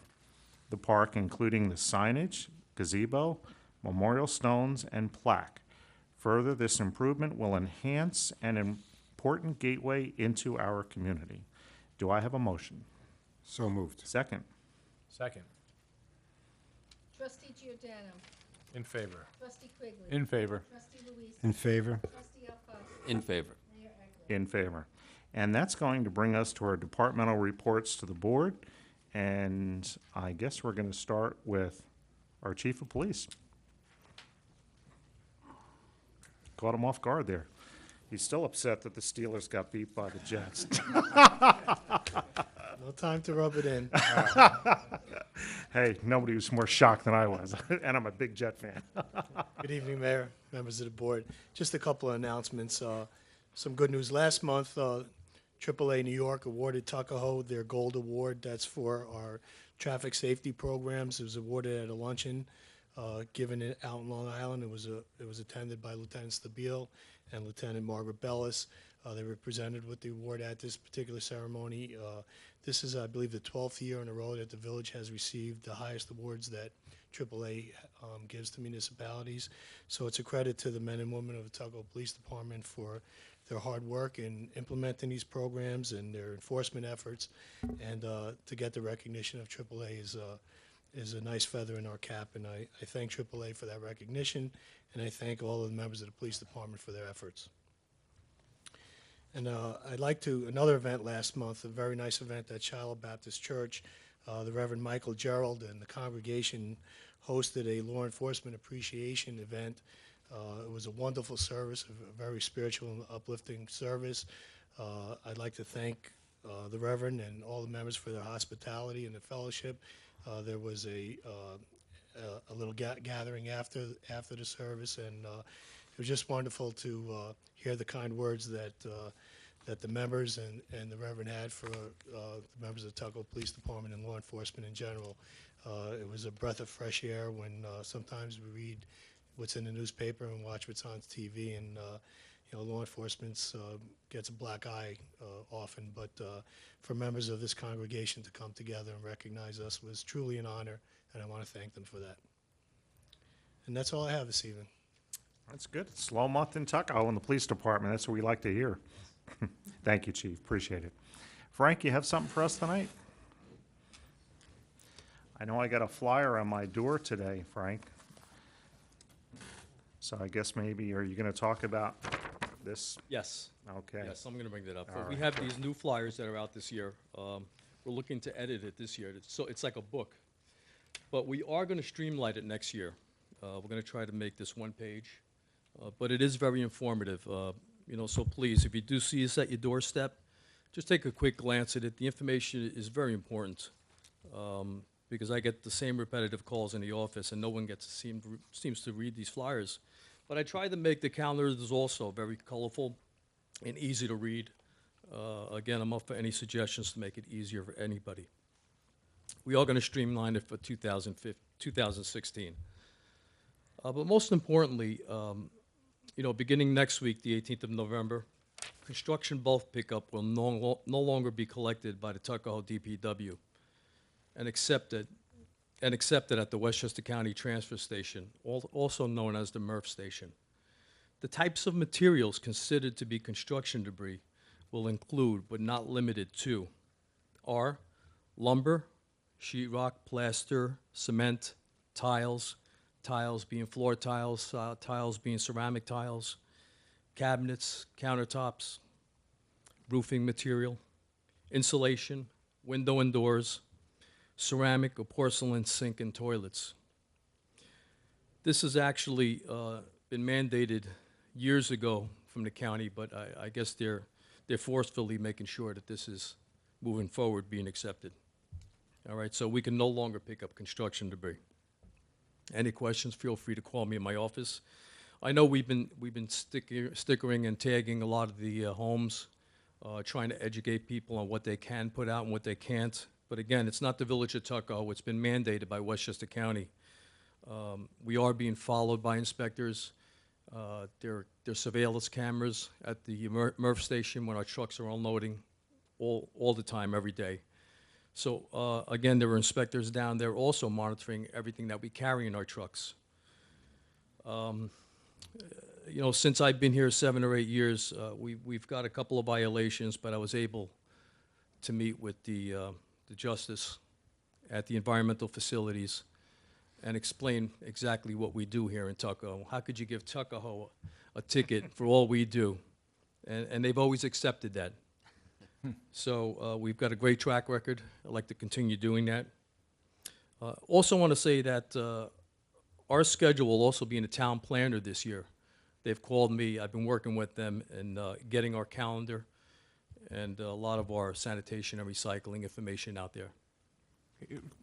the park, including the signage, gazebo, memorial stones, and plaque. Further, this improvement will enhance an important gateway into our community. Do I have a motion? So moved. Second. Second. Trustee Giordano. In favor. Trustee Quigley. In favor. Trustee Luise. In favor. Trustee Alfasi. In favor. Mayor Eklund. In favor. And that's going to bring us to our departmental reports to the board. And I guess we're going to start with our chief of police. Caught him off guard there. He's still upset that the Steelers got beat by the Jets. No time to rub it in. Hey, nobody was more shocked than I was, and I'm a big Jet fan. Good evening, Mayor, members of the board. Just a couple of announcements. Some good news. Last month, AAA New York awarded Tuckahoe their Gold Award. That's for our traffic safety programs. It was awarded at a luncheon given it out in Long Island. It was attended by Lieutenant Stabile and Lieutenant Margaret Bellis. They were presented with the award at this particular ceremony. This is, I believe, the 12th year in a row that the village has received the highest awards that AAA gives to municipalities. So it's a credit to the men and women of the Tuckahoe Police Department for their hard work in implementing these programs and their enforcement efforts. And to get the recognition of AAA is a nice feather in our cap. And I thank AAA for that recognition, and I thank all of the members of the police department for their efforts. And I'd like to, another event last month, a very nice event at Shiloh Baptist Church. The Reverend Michael Gerald and the congregation hosted a law enforcement appreciation event. It was a wonderful service, a very spiritual and uplifting service. I'd like to thank the Reverend and all the members for their hospitality and the fellowship. There was a little gathering after the service, and it was just wonderful to hear the kind words that the members and the Reverend had for the members of the Tuckahoe Police Department and law enforcement in general. It was a breath of fresh air when sometimes we read what's in the newspaper and watch what's on TV, and law enforcement gets a black eye often, but for members of this congregation to come together and recognize us was truly an honor, and I want to thank them for that. And that's all I have this evening. That's good. Slow month in Tuckahoe in the police department. That's what we like to hear. Thank you, Chief. Appreciate it. Frank, you have something for us tonight? I know I got a flyer on my door today, Frank. So I guess maybe, are you going to talk about this? Yes. Okay. Yes, I'm going to bring that up. All We right. have these new flyers that are out this year. We're looking to edit it this year, so it's like a book. But we are going to streamline it next year. We're going to try to make this one page, but it is very informative. So please, if you do see us at your doorstep, just take a quick glance at it. The information is very important. because I get the same repetitive calls in the office, and no one seems to read these flyers. But I tried to make the calendars also very colorful and easy to read. Again, I'm up for any suggestions to make it easier for anybody. We are going to streamline it for 2016. But most importantly, beginning next week, the 18th of November, construction bulk pickup will no longer be collected by the Tuckahoe DPW and accepted at the Westchester County Transfer Station, also known as the MRF station. The types of materials considered to be construction debris will include, but not limited to, are lumber, sheetrock, plaster, cement, tiles being floor tiles, tiles being ceramic tiles, cabinets, countertops, roofing material, insulation, window and doors, ceramic or porcelain sink and toilets. This has actually been mandated years ago from the county, but I guess they're forcefully making sure that this is moving forward, being accepted. All right, so we can no longer pick up construction debris. Any questions, feel free to call me in my office. I know we've been stickering and tagging a lot of the homes, trying to educate people on what they can put out and what they can't. But again, it's not the Village of Tuckahoe. It's been mandated by Westchester County. We are being followed by inspectors. There are surveillance cameras at the MRF station when our trucks are unloading all the time, every day. So again, there are inspectors down there also monitoring everything that we carry in our trucks. Since I've been here 7 or 8 years, we've got a couple of violations, but I was able to meet with the justice at the environmental facilities and explain exactly what we do here in Tuckahoe. How could you give Tuckahoe a ticket for all we do? And they've always accepted that. So we've got a great track record. I'd like to continue doing that. Also want to say that our schedule will also be in the town planner this year. They've called me. I've been working with them and getting our calendar and a lot of our sanitation and recycling information out there.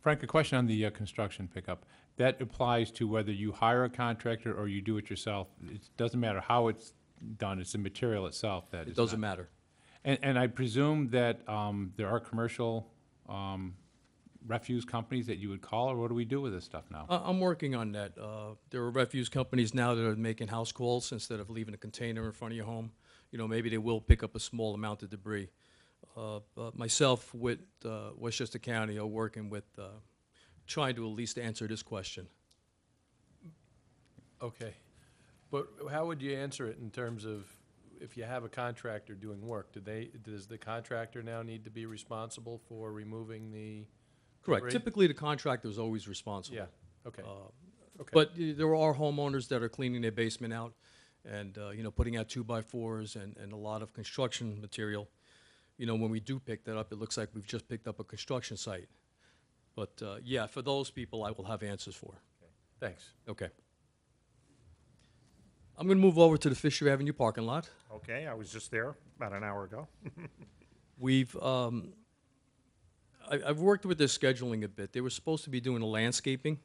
Frank, a question on the construction pickup. That applies to whether you hire a contractor or you do it yourself. It doesn't matter how it's done. It's the material itself that It is doesn't not- matter. And I presume that there are commercial refuse companies that you would call, or what do we do with this stuff now? I'm working on that. There are refuse companies now that are making house calls instead of leaving a container in front of your home. Maybe they will pick up a small amount of debris. But myself with Westchester County are working with trying to at least answer this question. Okay. But how would you answer it in terms of if you have a contractor doing work, does the contractor now need to be responsible for removing the Correct. debris? Typically, the contractor is always responsible. Yeah, okay. Okay. But there are homeowners that are cleaning their basement out and, putting out 2x4s and a lot of construction material. When we do pick that up, it looks like we've just picked up a construction site. But, yeah, for those people, I will have answers for. Thanks. Okay. I'm going to move over to the Fisher Avenue parking lot. Okay, I was just there about an hour ago. I've worked with their scheduling a bit. They were supposed to be doing the landscaping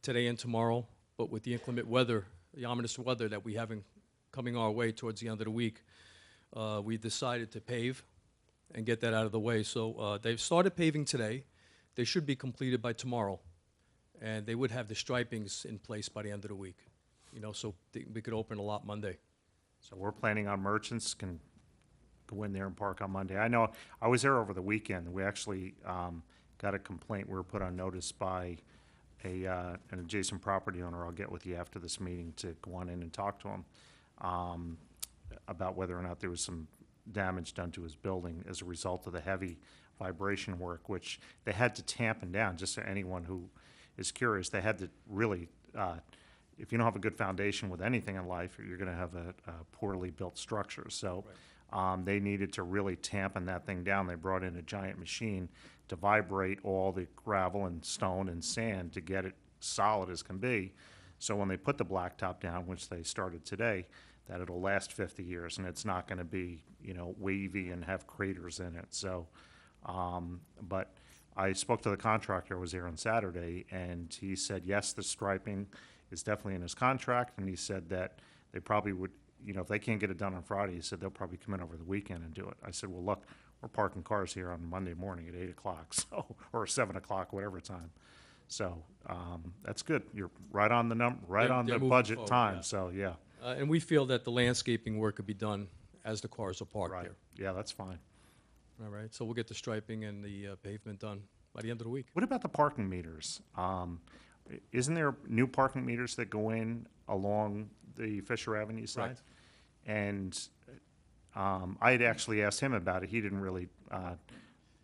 today and tomorrow, but with the inclement weather, the ominous weather that we have coming our way towards the end of the week, we decided to pave and get that out of the way. So they've started paving today. They should be completed by tomorrow, and they would have the stripings in place by the end of the week. So we could open a lot Monday. So we're planning on merchants can go in there and park on Monday. I know, I was there over the weekend. We actually got a complaint. We were put on notice by an adjacent property owner. I'll get with you after this meeting to go on in and talk to him about whether or not there was some damage done to his building as a result of the heavy vibration work, which they had to tampen down. Just so anyone who is curious, they had to really if you don't have a good foundation with anything in life, you're going to have a poorly built structure. So they needed to really tampen that thing down. They brought in a giant machine to vibrate all the gravel and stone and sand to get it solid as can be. So when they put the blacktop down, which they started today, that it'll last 50 years and it's not going to be, wavy and have craters in it. So, but I spoke to the contractor, was there on Saturday, and he said, yes, the striping is definitely in his contract, and he said that they probably would, you know, if they can't get it done on Friday, he said they'll probably come in over the weekend and do it. I said, well, look, we're parking cars here on Monday morning at 8 o'clock, so, or 7 o'clock, whatever time. So, that's good. You're right on the right They're- on they're the moving budget forward, time, yeah. so, yeah. And we feel that the landscaping work could be done as the cars are parked Right. there. Yeah, that's fine. All right, so we'll get the striping and the pavement done by the end of the week. What about the parking meters? Isn't there new parking meters that go in along the Fisher Avenue side? Right. And I had actually asked him about it. He didn't really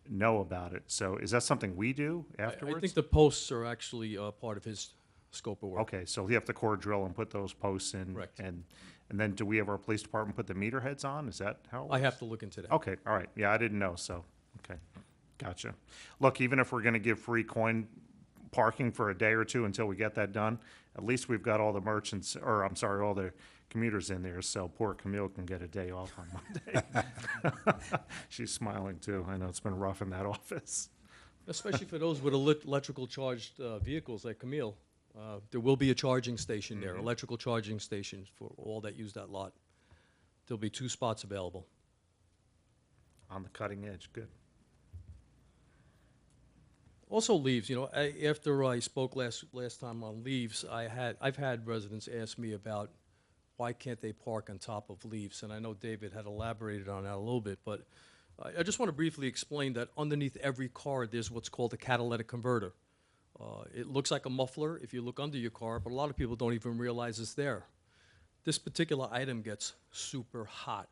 know about it. So is that something we do afterwards? I think the posts are actually part of his scope of work. Okay, so we have to core drill and put those posts in? Correct. And then do we have our police department put the meter heads on? Is that how it I works? have to look into that. Okay, all right. Yeah, I didn't know, so, okay. Gotcha. Look, even if we're gonna give free coin parking for a day or two until we get that done, at least we've got all the merchants, or I'm sorry, all the commuters in there, so poor Camille can get a day off on Monday. She's smiling too. I know it's been rough in that office. Especially for those with electrical charged vehicles like Camille. There will be a charging station there, electrical charging station for all that use that lot. There'll be 2 spots available. On the cutting edge, good. Also leaves, you know, after I spoke last time on leaves, I've had residents ask me about why can't they park on top of leaves? And I know David had elaborated on that a little bit, but I just want to briefly explain that underneath every car, there's what's called a catalytic converter. It looks like a muffler if you look under your car, but a lot of people don't even realize it's there. This particular item gets super hot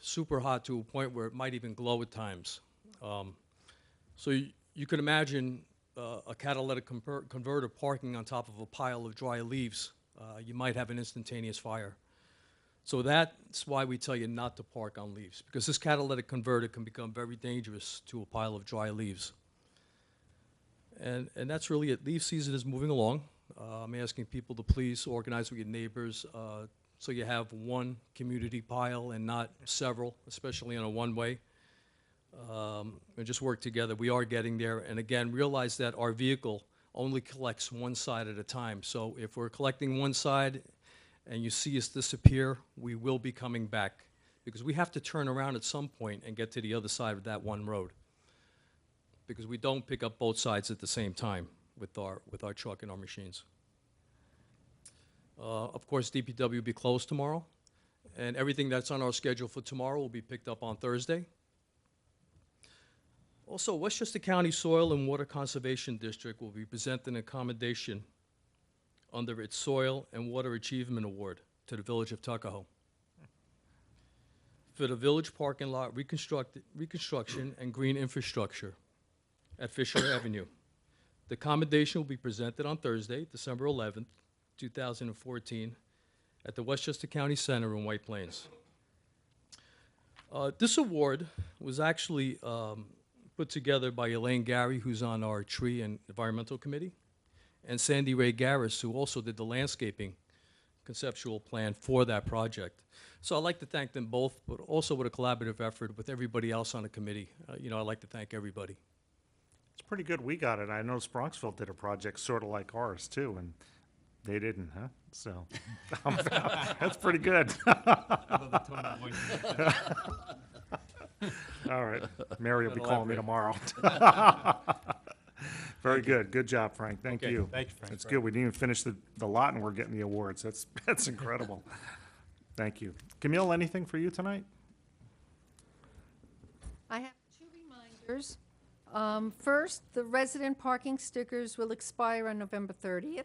to a point where it might even glow at times. So you can imagine a catalytic converter parking on top of a pile of dry leaves. You might have an instantaneous fire. So that's why we tell you not to park on leaves, because this catalytic converter can become very dangerous to a pile of dry leaves. And that's really it. Leaf season is moving along. I'm asking people to please organize with your neighbors so you have one community pile and not several, especially on a one-way. And just work together. We are getting there. And again, realize that our vehicle only collects one side at a time. So if we're collecting one side and you see us disappear, we will be coming back, because we have to turn around at some point and get to the other side of that one road, because we don't pick up both sides at the same time with our truck and our machines. Of course, DPW will be closed tomorrow, and everything that's on our schedule for tomorrow will be picked up on Thursday. Also, Westchester County Soil and Water Conservation District will be presenting an accommodation under its Soil and Water Achievement Award to the Village of Tuckahoe for the village parking lot reconstruction and green infrastructure at Fisher Avenue. The accommodation will be presented on Thursday, December 11th, 2014, at the Westchester County Center in White Plains. This award was actually put together by Elaine Gary, who's on our Tree and Environmental Committee, and Sandy Ray Garris, who also did the landscaping conceptual plan for that project. So I'd like to thank them both, but also with a collaborative effort with everybody else on the committee. You know, I'd like to thank everybody. It's pretty good we got it. I noticed Bronxville did a project sort of like ours too, and they didn't, huh? So, that's pretty good. All right, Mary will be calling me tomorrow. Very good. Good job, Frank. Thank you. Thank you, Frank. That's good. We didn't even finish the lot and we're getting the awards. That's incredible. Thank you. Camille, anything for you tonight? I have 2 reminders. First, the resident parking stickers will expire on November 30th.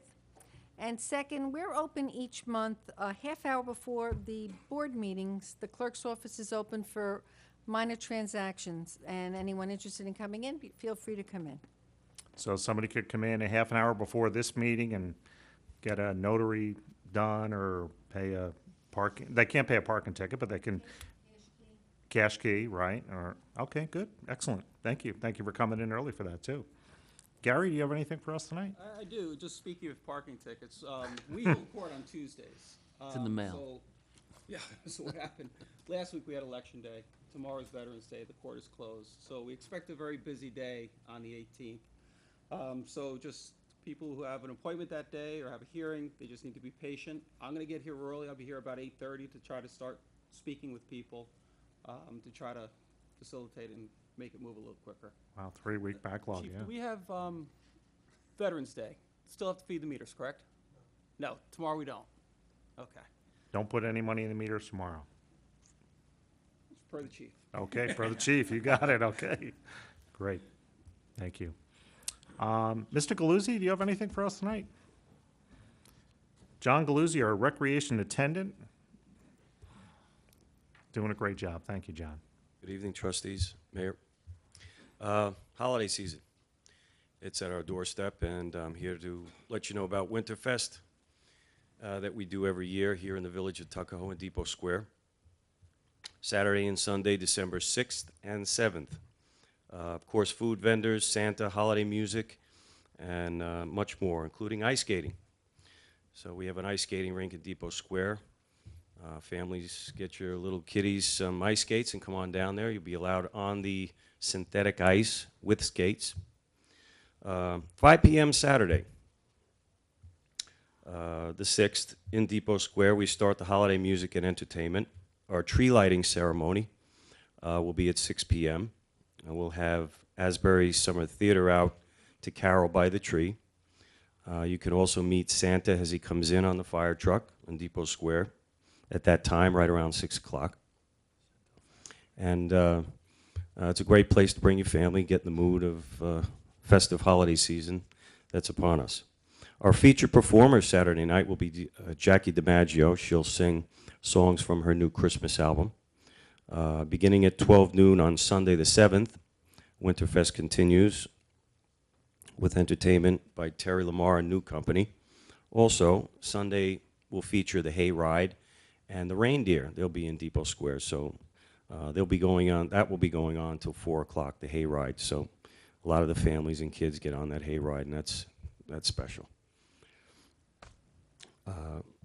And second, we're open each month a half hour before the board meetings. The clerk's office is open for minor transactions, and anyone interested in coming in, feel free to come in. So somebody could come in a half an hour before this meeting and get a notary done or pay a parking, they can't pay a parking ticket, but they can. Cash key, right? Or, okay, good, excellent. Thank you. Thank you for coming in early for that too. Gary, do you have anything for us tonight? I do. Just speaking of parking tickets, we hold court on Tuesdays. It's in the mail. So, yeah, so what happened? Last week we had Election Day. tomorrow's Veterans Day, the court is closed. So we expect a very busy day on the 18th. So just people who have an appointment that day or have a hearing, they just need to be patient. I'm gonna get here early. I'll be here about 8:30 to try to start speaking with people, to try to facilitate and make it move a little quicker. Wow, 3-week backlog, Chief, yeah. do we have Veterans Day? Still have to feed the meters, correct? No, tomorrow we don't. Okay, Don't put any money in the meters tomorrow. it's per the chief. Okay, for the chief, you got it, okay. Great, thank you. Mr. Galuzzi, do you have anything for us tonight? John Galuzzi, our recreation attendant. Doing a great job, thank you, John. Good evening, trustees, mayor. Holiday season. It's at our doorstep, and I'm here to let you know about Winterfest that we do every year here in the village of Tuckahoe and Depot Square. Saturday and Sunday, December 6th and 7th. Of course, food vendors, Santa, holiday music, and much more, including ice skating. So we have an ice skating rink in Depot Square. Families, get your little kiddies some ice skates and come on down there. You'll be allowed on the synthetic ice with skates. 5 p.m. Saturday, the 6th, in Depot Square, we start the holiday music and entertainment. Our tree lighting ceremony will be at 6 p.m. And we'll have Asbury Summer Theater out to carol by the tree. You can also meet Santa as he comes in on the fire truck in Depot Square at that time, right around 6 o'clock. And it's a great place to bring your family, get in the mood of festive holiday season that's upon us. Our featured performer Saturday night will be Jackie DiMaggio. She'll sing songs from her new Christmas album. Beginning at 12 noon on Sunday the 7th, Winterfest continues with entertainment by Terry Lamar and New Company. Also, Sunday will feature the Hay Ride and the Reindeer. They'll be in Depot Square, so they'll be going on. That will be going on till 4 o'clock. The Hay Ride. So a lot of the families and kids get on that Hay Ride, and that's special.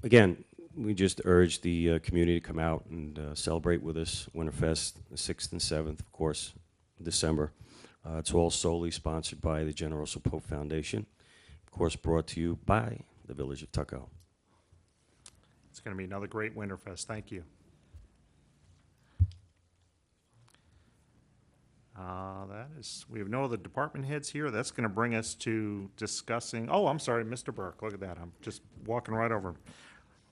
Again, we just urge the community to come out and celebrate with us Winterfest, the 6th and 7th, of course, December. It's all solely sponsored by the General Pope Foundation, of course, brought to you by the Village of Tuckahoe. It's going to be another great Winterfest, thank you. We have no other department heads here. That's going to bring us to discussing, oh, I'm sorry, Mr. Burke, look at that. I'm just walking right over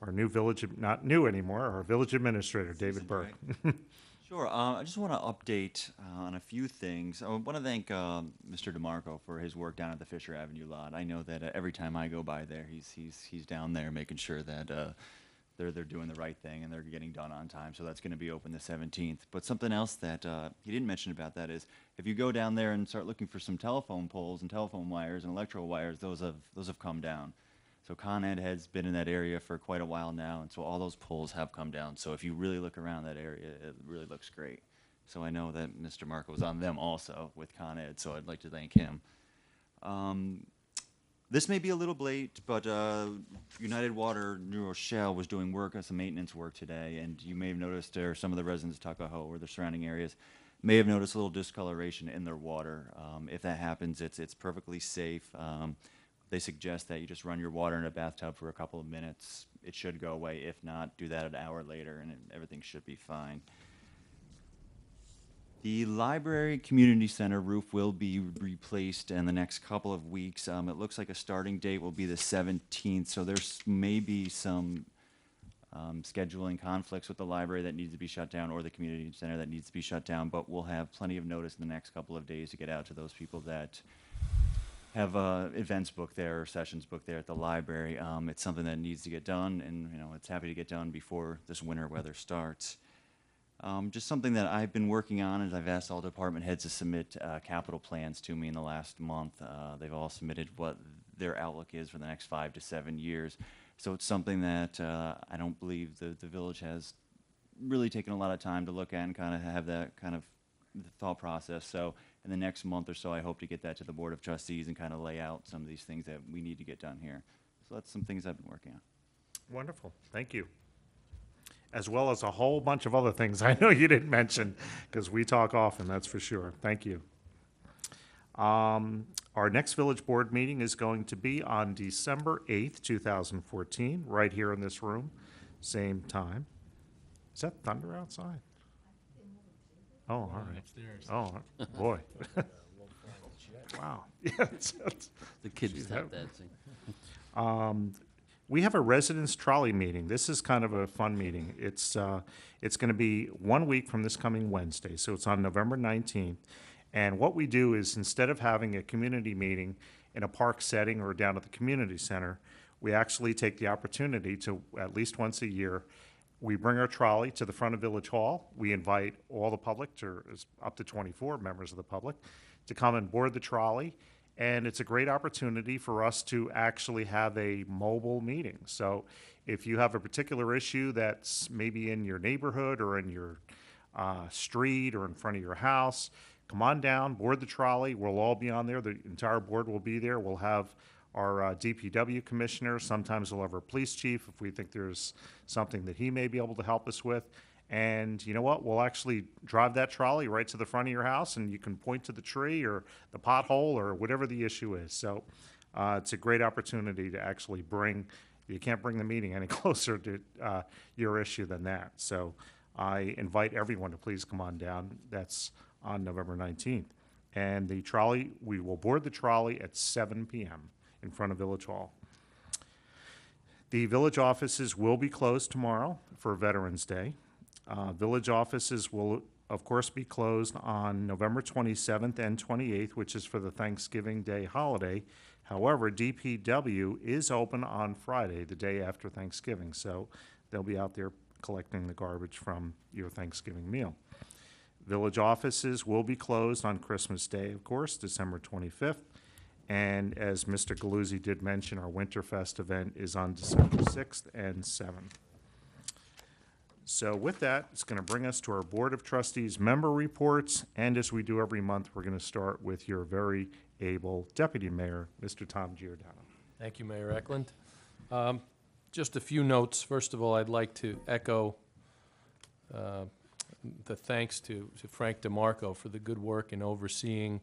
our new village, not new anymore, our village administrator, David Burke. Sure. I just want to update on a few things. I want to thank Mr. DeMarco for his work down at the Fisher Avenue lot. I know that every time I go by there, he's down there making sure that they're doing the right thing and they're getting done on time. So that's going to be open the 17th. But something else that he didn't mention about that is if you go down there and start looking for some telephone poles and telephone wires and electrical wires, those have come down. So Con Ed has been in that area for quite a while now, and so all those poles have come down. So if you really look around that area, it really looks great. So I know that Mr. Marco was on them also with Con Ed, so I'd like to thank him. This may be a little late, but United Water New Rochelle was doing work on some maintenance work today, and you may have noticed there some of the residents of Tuckahoe or the surrounding areas may have noticed a little discoloration in their water. If that happens, it's perfectly safe. They suggest that you just run your water in a bathtub for a couple of minutes. It should go away. If not, do that an hour later, and everything should be fine. The library community center roof will be replaced in the next couple of weeks. It looks like a starting date will be the 17th, so there's maybe some scheduling conflicts with the library that needs to be shut down or the community center that needs to be shut down, but we'll have plenty of notice in the next couple of days to get out to those people that have events booked there or sessions booked there at the library. It's something that needs to get done, and it's happy to get done before this winter weather starts. Just something that I've been working on is I've asked all department heads to submit capital plans to me in the last month. They've all submitted what their outlook is for the next 5 to 7 years. So it's something that I don't believe the village has really taken a lot of time to look at and kind of have that kind of thought process. So in the next month or so, I hope to get that to the Board of Trustees and kind of lay out some of these things that we need to get done here. So that's some things I've been working on. Wonderful, thank you. as well as a whole bunch of other things I know you didn't mention, because we talk often, that's for sure. Thank you. Our next village board meeting is going to be on December 8th, 2014, right here in this room, same time. Is that thunder outside? Oh, all right. Oh, boy. Wow. Yeah, it's- The kids Geez, tap that- dancing. We have a residents trolley meeting. This is kind of a fun meeting. It's going to be 1 week from this coming Wednesday, so it's on November 19th. And what we do is, instead of having a community meeting in a park setting or down at the community center, we actually take the opportunity to, at least once a year, we bring our trolley to the front of Village Hall. We invite all the public, up to 24 members of the public, to come and board the trolley. And it's a great opportunity for us to actually have a mobile meeting. So if you have a particular issue that's maybe in your neighborhood or in your street or in front of your house, come on down, board the trolley. We'll all be on there. The entire board will be there. We'll have our DPW commissioner. Sometimes we'll have our police chief if we think there's something that he may be able to help us with. And you know what? We'll actually drive that trolley right to the front of your house, and you can point to the tree or the pothole or whatever the issue is. So it's a great opportunity to actually you can't bring the meeting any closer to your issue than that. So I invite everyone to please come on down. That's on November 19th. And the trolley, we will board the trolley at 7 p.m. in front of Village Hall. The village offices will be closed tomorrow for Veterans Day. Village offices will, of course, be closed on November 27th and 28th, which is for the Thanksgiving Day holiday. However, DPW is open on Friday, the day after Thanksgiving, so they'll be out there collecting the garbage from your Thanksgiving meal. Village offices will be closed on Christmas Day, of course, December 25th. And as Mr. Galuzzi did mention, our Winterfest event is on December 6th and 7th. So with that, it's going to bring us to our Board of Trustees member reports. And as we do every month, we're going to start with your very able Deputy Mayor, Mr. Tom Giordano. Thank you, Mayor Eklund. Just a few notes. First of all, I'd like to echo the thanks to Frank DeMarco for the good work in overseeing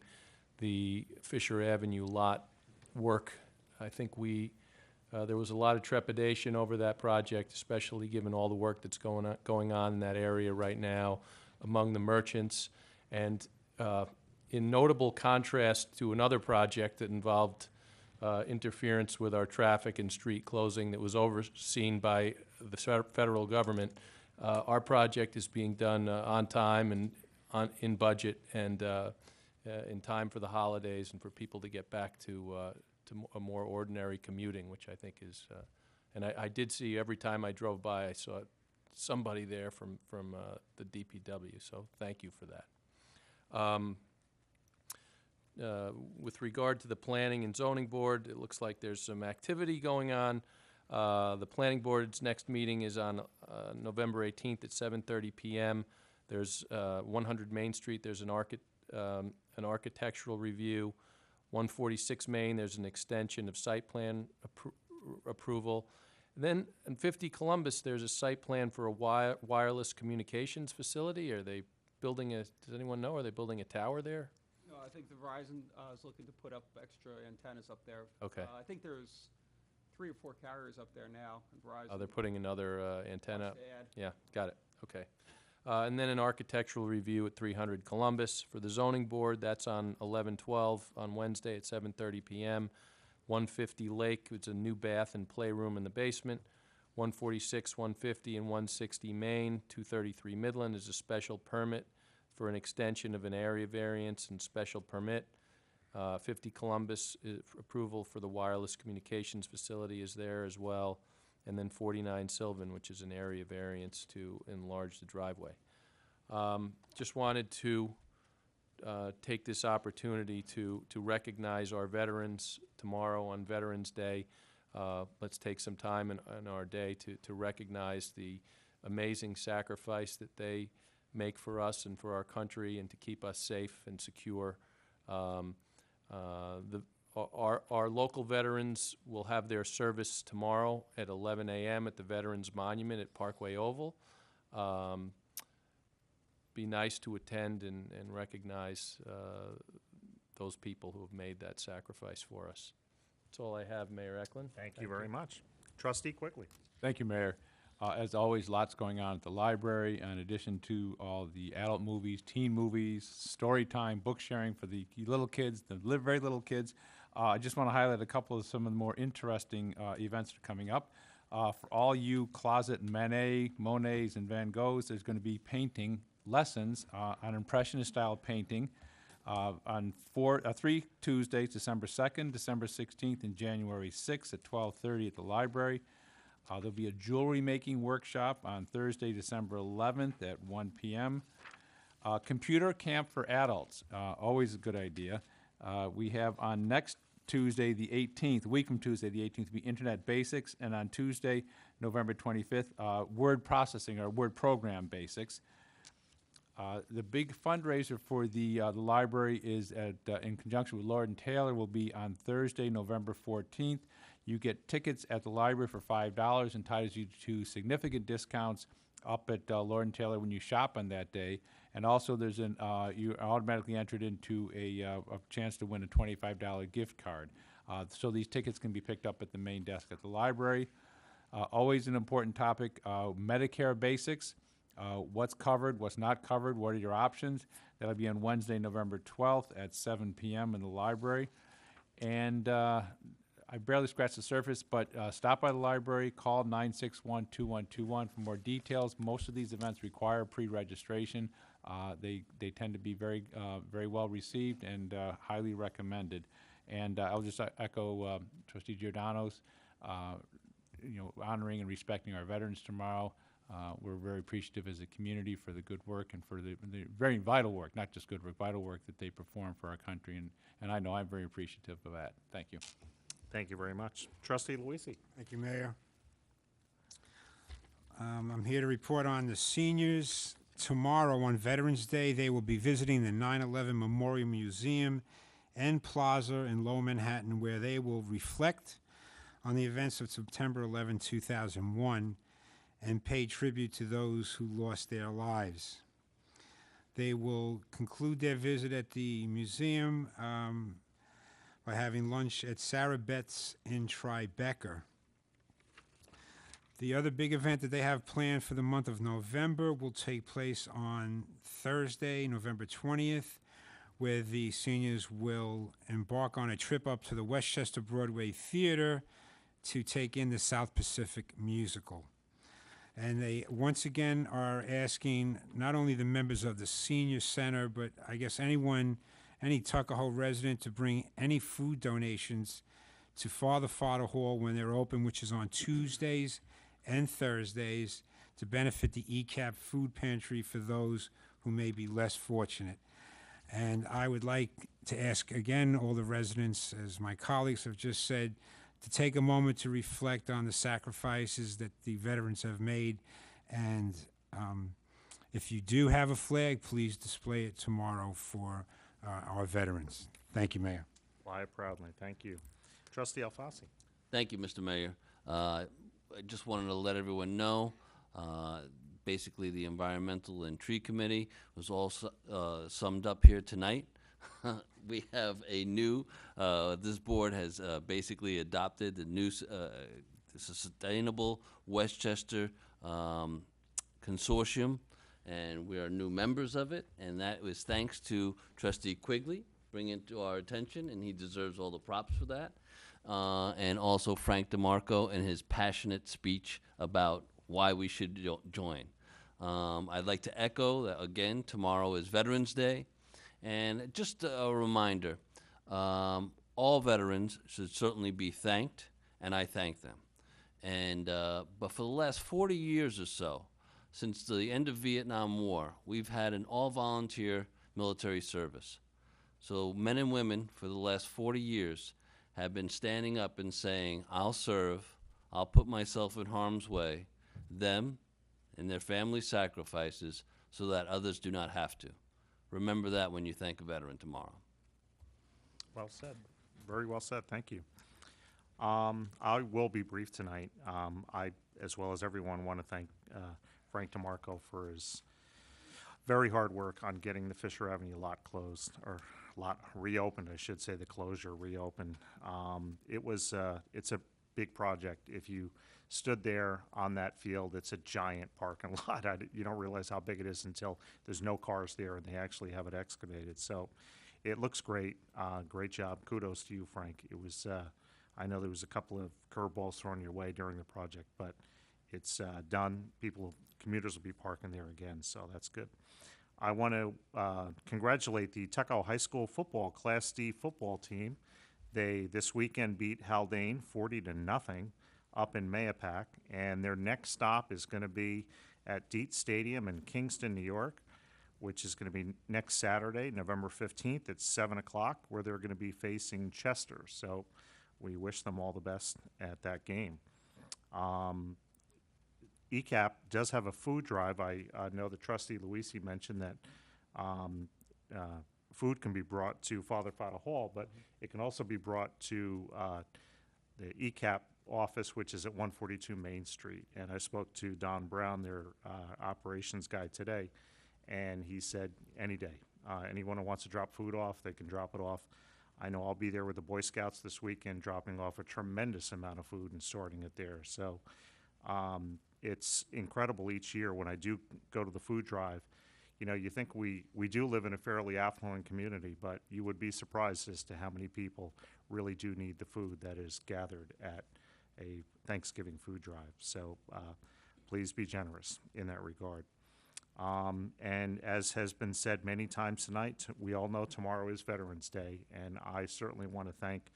the Fisher Avenue lot work. I think there was a lot of trepidation over that project, especially given all the work that's going on in that area right now among the merchants. And in notable contrast to another project that involved interference with our traffic and street closing that was overseen by the federal government, our project is being done on time and in budget and in time for the holidays and for people to get back to a more ordinary commuting, which I think is, and I did see every time I drove by, I saw somebody there from the DPW, so thank you for that. With regard to the Planning and Zoning Board, it looks like there's some activity going on. The Planning Board's next meeting is on November 18th at 7:30 p.m. There's 100 Main Street, there's an architectural review. 146 Main, there's an extension of site plan approval. And then in 50 Columbus, there's a site plan for a wireless communications facility. Are they building does anyone know, are they building a tower there? No, I think the Verizon is looking to put up extra antennas up there. Okay. I think there's 3 or 4 carriers up there now, and Verizon. Oh, they're putting another antenna? wants to add. Yeah, got it, okay. And then an architectural review at 300 Columbus. For the zoning board, that's on 11/12 on Wednesday at 7:30 p.m. 150 Lake, it's a new bath and playroom in the basement. 146, 150, and 160 Main, 233 Midland is a special permit for an extension of an area variance and special permit. 50 Columbus, approval for the wireless communications facility is there as well. And then 49 Sylvan, which is an area variance to enlarge the driveway. Just wanted to take this opportunity to recognize our veterans tomorrow on Veterans Day. Let's take some time in our day to recognize the amazing sacrifice that they make for us and for our country and to keep us safe and secure. Our local veterans will have their service tomorrow at 11 a.m. at the Veterans Monument at Parkway Oval. be nice to attend and recognize those people who have made that sacrifice for us. That's all I have, Mayor Eklund. Thank you very much. Trustee Quigley. Thank you, Mayor. As always, lots going on at the library, in addition to all the adult movies, teen movies, story time, book sharing for the little kids, the very little kids. I just want to highlight a couple of some of the more interesting events that are coming up. For all you closet Monets, and Van Goghs, there's going to be painting lessons on Impressionist-style painting on 3 Tuesdays, December 2nd, December 16th, and January 6th at 12:30 at the library. There'll be a jewelry making workshop on Thursday, December 11th at 1 p.m. Computer camp for adults, always a good idea. We have on next Tuesday, the 18th, a week from Tuesday, the 18th, will be Internet Basics, and on Tuesday, November 25th, Word Processing or Word Program Basics. The big fundraiser for the library is in conjunction with Lord and Taylor will be on Thursday, November 14th. You get tickets at the library for $5, entitles you to significant discounts up at Lord and Taylor when you shop on that day. And also there's you're automatically entered into a chance to win a $25 gift card. So these tickets can be picked up at the main desk at the library. Always an important topic, Medicare basics. What's covered, what's not covered, what are your options? That'll be on Wednesday, November 12th at 7 p.m. in the library. And I barely scratched the surface, but stop by the library, call 961-2121 for more details. Most of these events require pre-registration. They tend to be very well received and highly recommended. And I'll just echo Trustee Giordano's, honoring and respecting our veterans tomorrow. We're very appreciative as a community for the good work and for the very vital work, not just good work, vital work that they perform for our country. And I know I'm very appreciative of that. Thank you. Thank you very much. Trustee Luisi. Thank you, Mayor. I'm here to report on the seniors. Tomorrow, on Veterans Day, they will be visiting the 9/11 Memorial Museum and Plaza in Lower Manhattan, where they will reflect on the events of September 11, 2001, and pay tribute to those who lost their lives. They will conclude their visit at the museum by having lunch at Sarah Betts in Tribeca. The other big event that they have planned for the month of November will take place on Thursday, November 20th, where the seniors will embark on a trip up to the Westchester Broadway Theater to take in the South Pacific musical. And they once again are asking not only the members of the senior center, but I guess any Tuckahoe resident to bring any food donations to Father Hall when they're open, which is on Tuesdays and Thursdays, to benefit the ECAP food pantry for those who may be less fortunate. And I would like to ask again all the residents, as my colleagues have just said, to take a moment to reflect on the sacrifices that the veterans have made. And if you do have a flag, please display it tomorrow for our veterans. Thank you, Mayor. Fly it proudly. Thank you. Trustee Alfasi. Thank you, Mr. Mayor. I just wanted to let everyone know, basically the Environmental and Tree Committee was all summed up here tonight. We have a new, this board has basically adopted the new Sustainable Westchester Consortium, and we are new members of it, and that was thanks to Trustee Quigley bringing it to our attention, and he deserves all the props for that. And also Frank DeMarco and his passionate speech about why we should join. I'd like to echo that, again, tomorrow is Veterans Day. And just a reminder, all veterans should certainly be thanked, and I thank them. And but for the last 40 years or so, since the end of Vietnam War, we've had an all-volunteer military service. So men and women for the last 40 years have been standing up and saying, I'll serve, I'll put myself in harm's way, them and their family sacrifices so that others do not have to. Remember that when you thank a veteran tomorrow. Well said. Very well said. Thank you. I will be brief tonight. I, as well as everyone, want to thank Frank DeMarco for his very hard work on getting the Fisher Avenue lot closed, or lot reopened, I should say, the closure reopened. It's a big project. If you stood there on that field, it's a giant parking lot. You don't realize how big it is until there's no cars there and they actually have it excavated. So it looks great. Great job. Kudos to you, Frank. It was, I know there was a couple of curveballs thrown your way during the project, but it's done. Commuters will be parking there again, so that's good. I want to congratulate the Tuckahoe High School football Class D football team. They this weekend beat Haldane 40-0 up in Mayapack, and their next stop is going to be at Dietz Stadium in Kingston, New York, which is going to be next Saturday, November 15th at 7 o'clock, where they're going to be facing Chester. So we wish them all the best at that game. ECAP does have a food drive. I know the trustee Luisi mentioned that food can be brought to Father Fata Hall, but it can also be brought to the ECAP office, which is at 142 Main Street. And I spoke to Don Brown, their operations guy, today, and he said any day. Anyone who wants to drop food off, they can drop it off. I know I'll be there with the Boy Scouts this weekend, dropping off a tremendous amount of food and sorting it there. So it's incredible each year when I do go to the food drive. You know, you think we do live in a fairly affluent community, but you would be surprised as to how many people really do need the food that is gathered at a Thanksgiving food drive. So please be generous in that regard. And as has been said many times tonight, we all know tomorrow is Veterans Day, and I certainly want to thank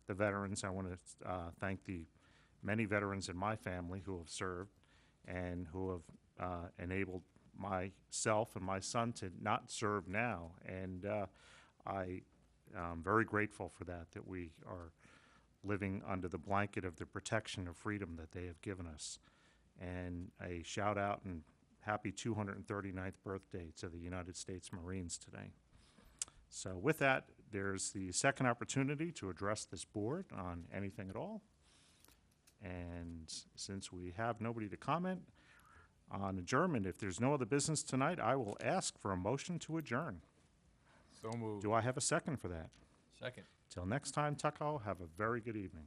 the veterans. I want to thank the many veterans in my family who have served and who have enabled myself and my son to not serve now. And I am very grateful for that we are living under the blanket of the protection of freedom that they have given us. And a shout out and happy 239th birthday to the United States Marines today. So with that, there's the second opportunity to address this board on anything at all. And since we have nobody to comment on adjournment, if there's no other business tonight, I will ask for a motion to adjourn. So moved. Do I have a second for that? Second. Till next time, Tuckahoe, have a very good evening.